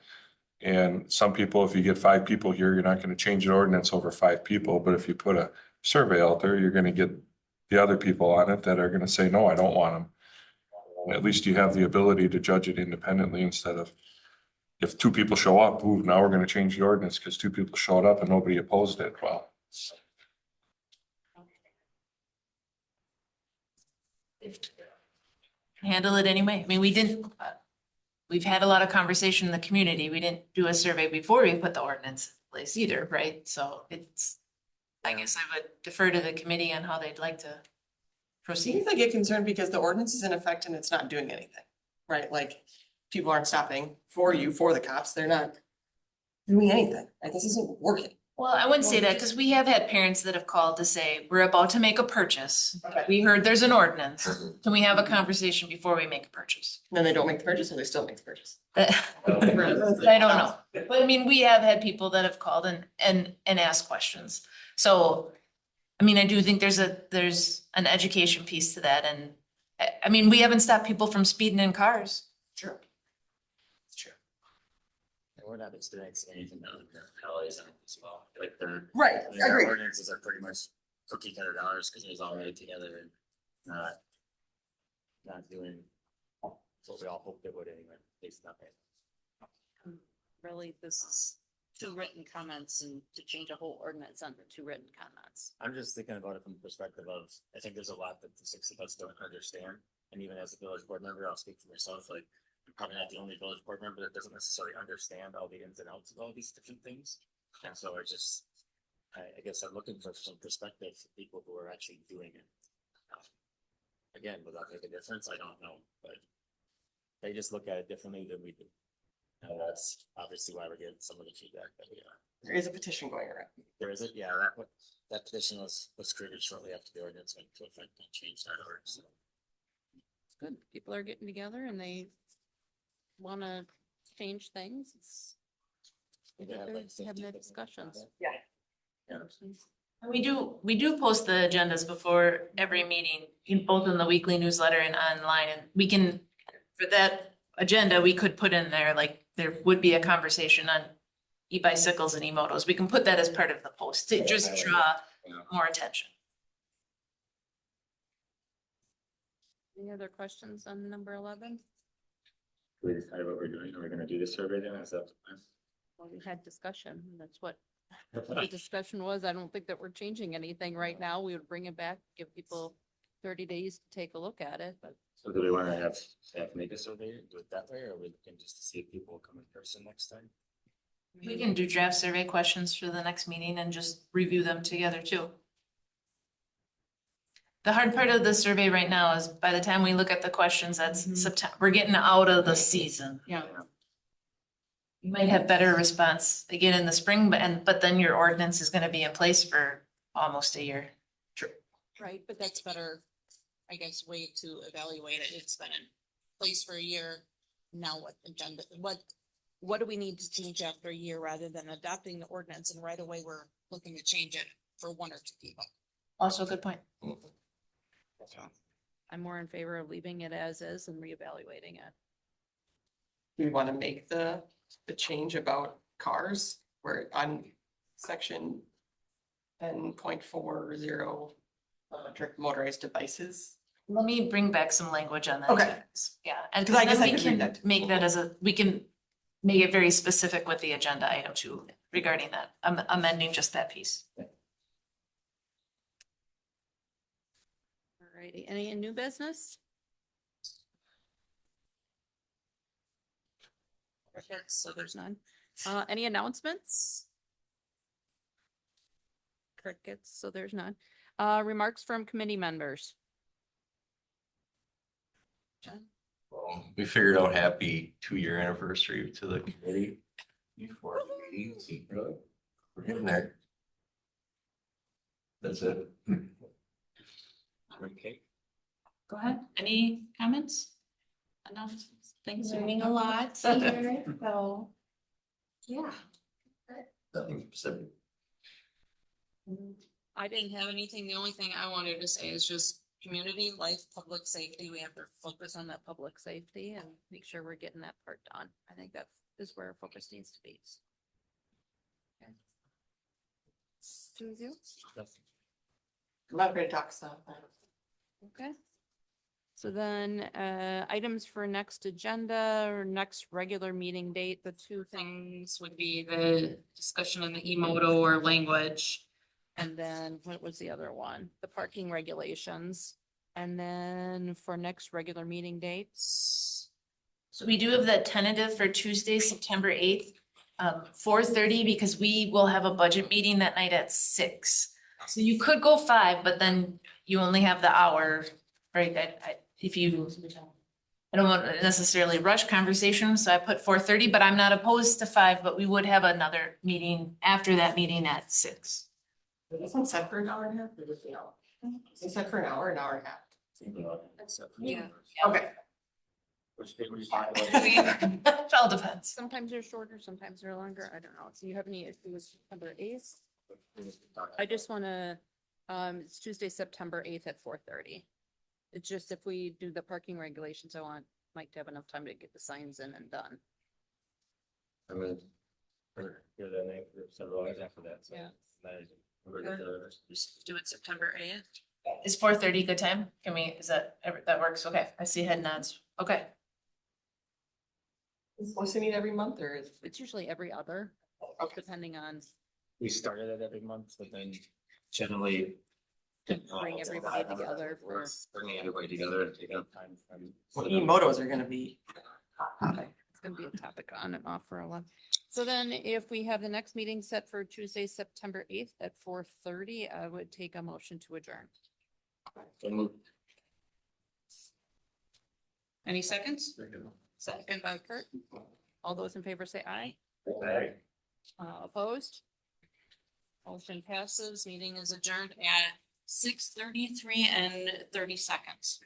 Speaker 9: And some people, if you get 5 people here, you're not gonna change an ordinance over 5 people, but if you put a survey out there, you're gonna get the other people on it that are gonna say, no, I don't want them. At least you have the ability to judge it independently instead of if 2 people show up, ooh, now we're gonna change the ordinance because 2 people showed up and nobody opposed it. Well,
Speaker 5: Handle it anyway. I mean, we didn't, we've had a lot of conversation in the community. We didn't do a survey before we put the ordinance in place either, right? So it's, I guess I would defer to the committee on how they'd like to proceed.
Speaker 11: Sometimes I get concerned because the ordinance is in effect and it's not doing anything, right? Like people aren't stopping for you, for the cops. They're not doing anything. Like this isn't working.
Speaker 5: Well, I wouldn't say that because we have had parents that have called to say, we're about to make a purchase.
Speaker 11: Okay.
Speaker 5: We heard there's an ordinance. Can we have a conversation before we make a purchase?
Speaker 11: Then they don't make the purchase or they still make the purchase.
Speaker 5: I don't know. But I mean, we have had people that have called and asked questions. So, I mean, I do think there's an education piece to that. And I mean, we haven't stopped people from speeding in cars.
Speaker 11: True. It's true.
Speaker 3: And we're not experiencing anything other than penalties on it as well. Like they're.
Speaker 11: Right,
Speaker 3: I mean,
Speaker 11: I
Speaker 3: our
Speaker 11: agree.
Speaker 3: ordinances are pretty much $1,500 because it was all made together and not doing what we all hoped it would anyway, at least not.
Speaker 14: really, this is 2 written comments and to change a whole ordinance under 2 written comments.
Speaker 3: I'm just thinking about it from the perspective of, I think there's a lot that the 6 of us don't understand. And even as a village board member, I'll speak for myself, like, I'm probably not the only village board member that doesn't necessarily understand all the ins and outs of all these different things. And so I guess I'm looking for some perspective from people who are actually doing it. Again, will that make a difference? I don't know, but they just look at it differently than we do. And that's obviously why we're getting some of the feedback that we are.
Speaker 11: There is a petition going around.
Speaker 3: There is it, yeah, that petition was created shortly after the ordinance went into effect and changed our order, so.
Speaker 14: It's good. People are getting together and they wanna change things. It's
Speaker 3: We did have like
Speaker 14: they're having
Speaker 3: 50
Speaker 14: the
Speaker 3: different
Speaker 14: discussions.
Speaker 3: comments.
Speaker 11: Yeah.
Speaker 3: Yeah.
Speaker 5: We do post the agendas before every meeting, both in the weekly newsletter and online, and we can, for that agenda, we could put in there, like, there would be a conversation on e-bicycles and e-motos. We can put that as part of the post to just draw more attention.
Speaker 14: Any other questions on number 11?
Speaker 3: We decided what we're doing, are we gonna do the survey then, is that the plan?
Speaker 14: Well, we had discussion. That's what the discussion was. I don't think that we're changing anything right now. We would bring it back, give people 30 days to take a look at it, but
Speaker 3: So do we want to have staff make a survey, and do it that way, or we can just see if people come in person next time?
Speaker 5: We can do draft survey questions for the next meeting and just review them together too. The hard part of the survey right now is by the time we look at the questions, that's September, we're getting out of the season.
Speaker 11: Yeah.
Speaker 5: You might have better response again in the spring, but then your ordinance is gonna be in place for almost a year.
Speaker 12: Right, but that's better, I guess, way to evaluate it. It's been in place for a year. Now what agenda, what do we need to change after a year rather than adopting the ordinance and right away we're looking to change it for one or two people?
Speaker 5: Also a good point.
Speaker 14: I'm more in favor of leaving it as is and reevaluating it.
Speaker 11: We want to make the change about cars, where on section 10.40 electric motorized devices.
Speaker 5: Let me bring back some language on that.
Speaker 11: Okay.
Speaker 5: Yeah, and
Speaker 11: 'Cause I guess
Speaker 5: then
Speaker 11: I
Speaker 5: we
Speaker 11: could read
Speaker 5: can
Speaker 11: that too.
Speaker 5: make that as a, we can make it very specific with the agenda item too regarding that, amending just that piece.
Speaker 14: Alrighty, any new business? So there's none. Any announcements? Crickets, so there's none. Remarks from committee members. John?
Speaker 15: Well, we figured out happy 2-year anniversary to the committee before the meeting. We're getting there. That's it.
Speaker 3: Okay.
Speaker 5: Go ahead. Any comments?
Speaker 12: Announcements. Things are moving a lot here, so. Yeah.
Speaker 15: Nothing specific.
Speaker 12: I didn't have anything. The only thing I wanted to say is just community life, public safety. We have to
Speaker 14: Focus on that public safety and make sure we're getting that part done. I think that is where our focus needs to be. Okay. Susie?
Speaker 11: I'm not ready to talk stuff.
Speaker 14: Okay. So then, items for next agenda or next regular meeting date, the two things would be the discussion on the E-moto or language. And then what was the other one? The parking regulations. And then for next regular meeting dates.
Speaker 5: So we do have that tentative for Tuesday, September 8th, 4:30, because we will have a budget meeting that night at 6. So you could go 5, but then you only have the hour, right? If you, I don't want to necessarily rush conversation, so I put 4:30, but I'm not opposed to 5, but we would have another meeting after that meeting at 6.
Speaker 11: This one set for an hour and a half, or just an hour? It's set for an hour and a half.
Speaker 12: Yeah.
Speaker 11: Okay.
Speaker 5: It all depends.
Speaker 14: Sometimes they're shorter, sometimes they're longer. I don't know. So you have any issues September 8th? I just wanna, it's Tuesday, September 8th at 4:30. It's just if we do the parking regulations, I want Mike to have enough time to get the signs in and done.
Speaker 3: I mean, you're the name for several hours after that, so.
Speaker 14: Yeah.
Speaker 12: Just do it September 8th.
Speaker 5: Is 4:30 good time? Can we, is that, that works? Okay, I see head nods. Okay.
Speaker 11: Is it supposed to meet every month, or is?
Speaker 14: It's usually every other, depending on,
Speaker 3: We started it every month, but then generally.
Speaker 14: Bring everybody together for-
Speaker 3: Bringing everybody together and taking up time from.
Speaker 11: Well, E-motos are gonna be.
Speaker 14: it's gonna be a topic on and off for a while. So then if we have the next meeting set for Tuesday, September 8th at 4:30, I would take a motion to adjourn. Any seconds? Second by Kurt. All those in favor say aye. Opposed?
Speaker 12: Motion passes. Meeting is adjourned at 6:33 and 30 seconds.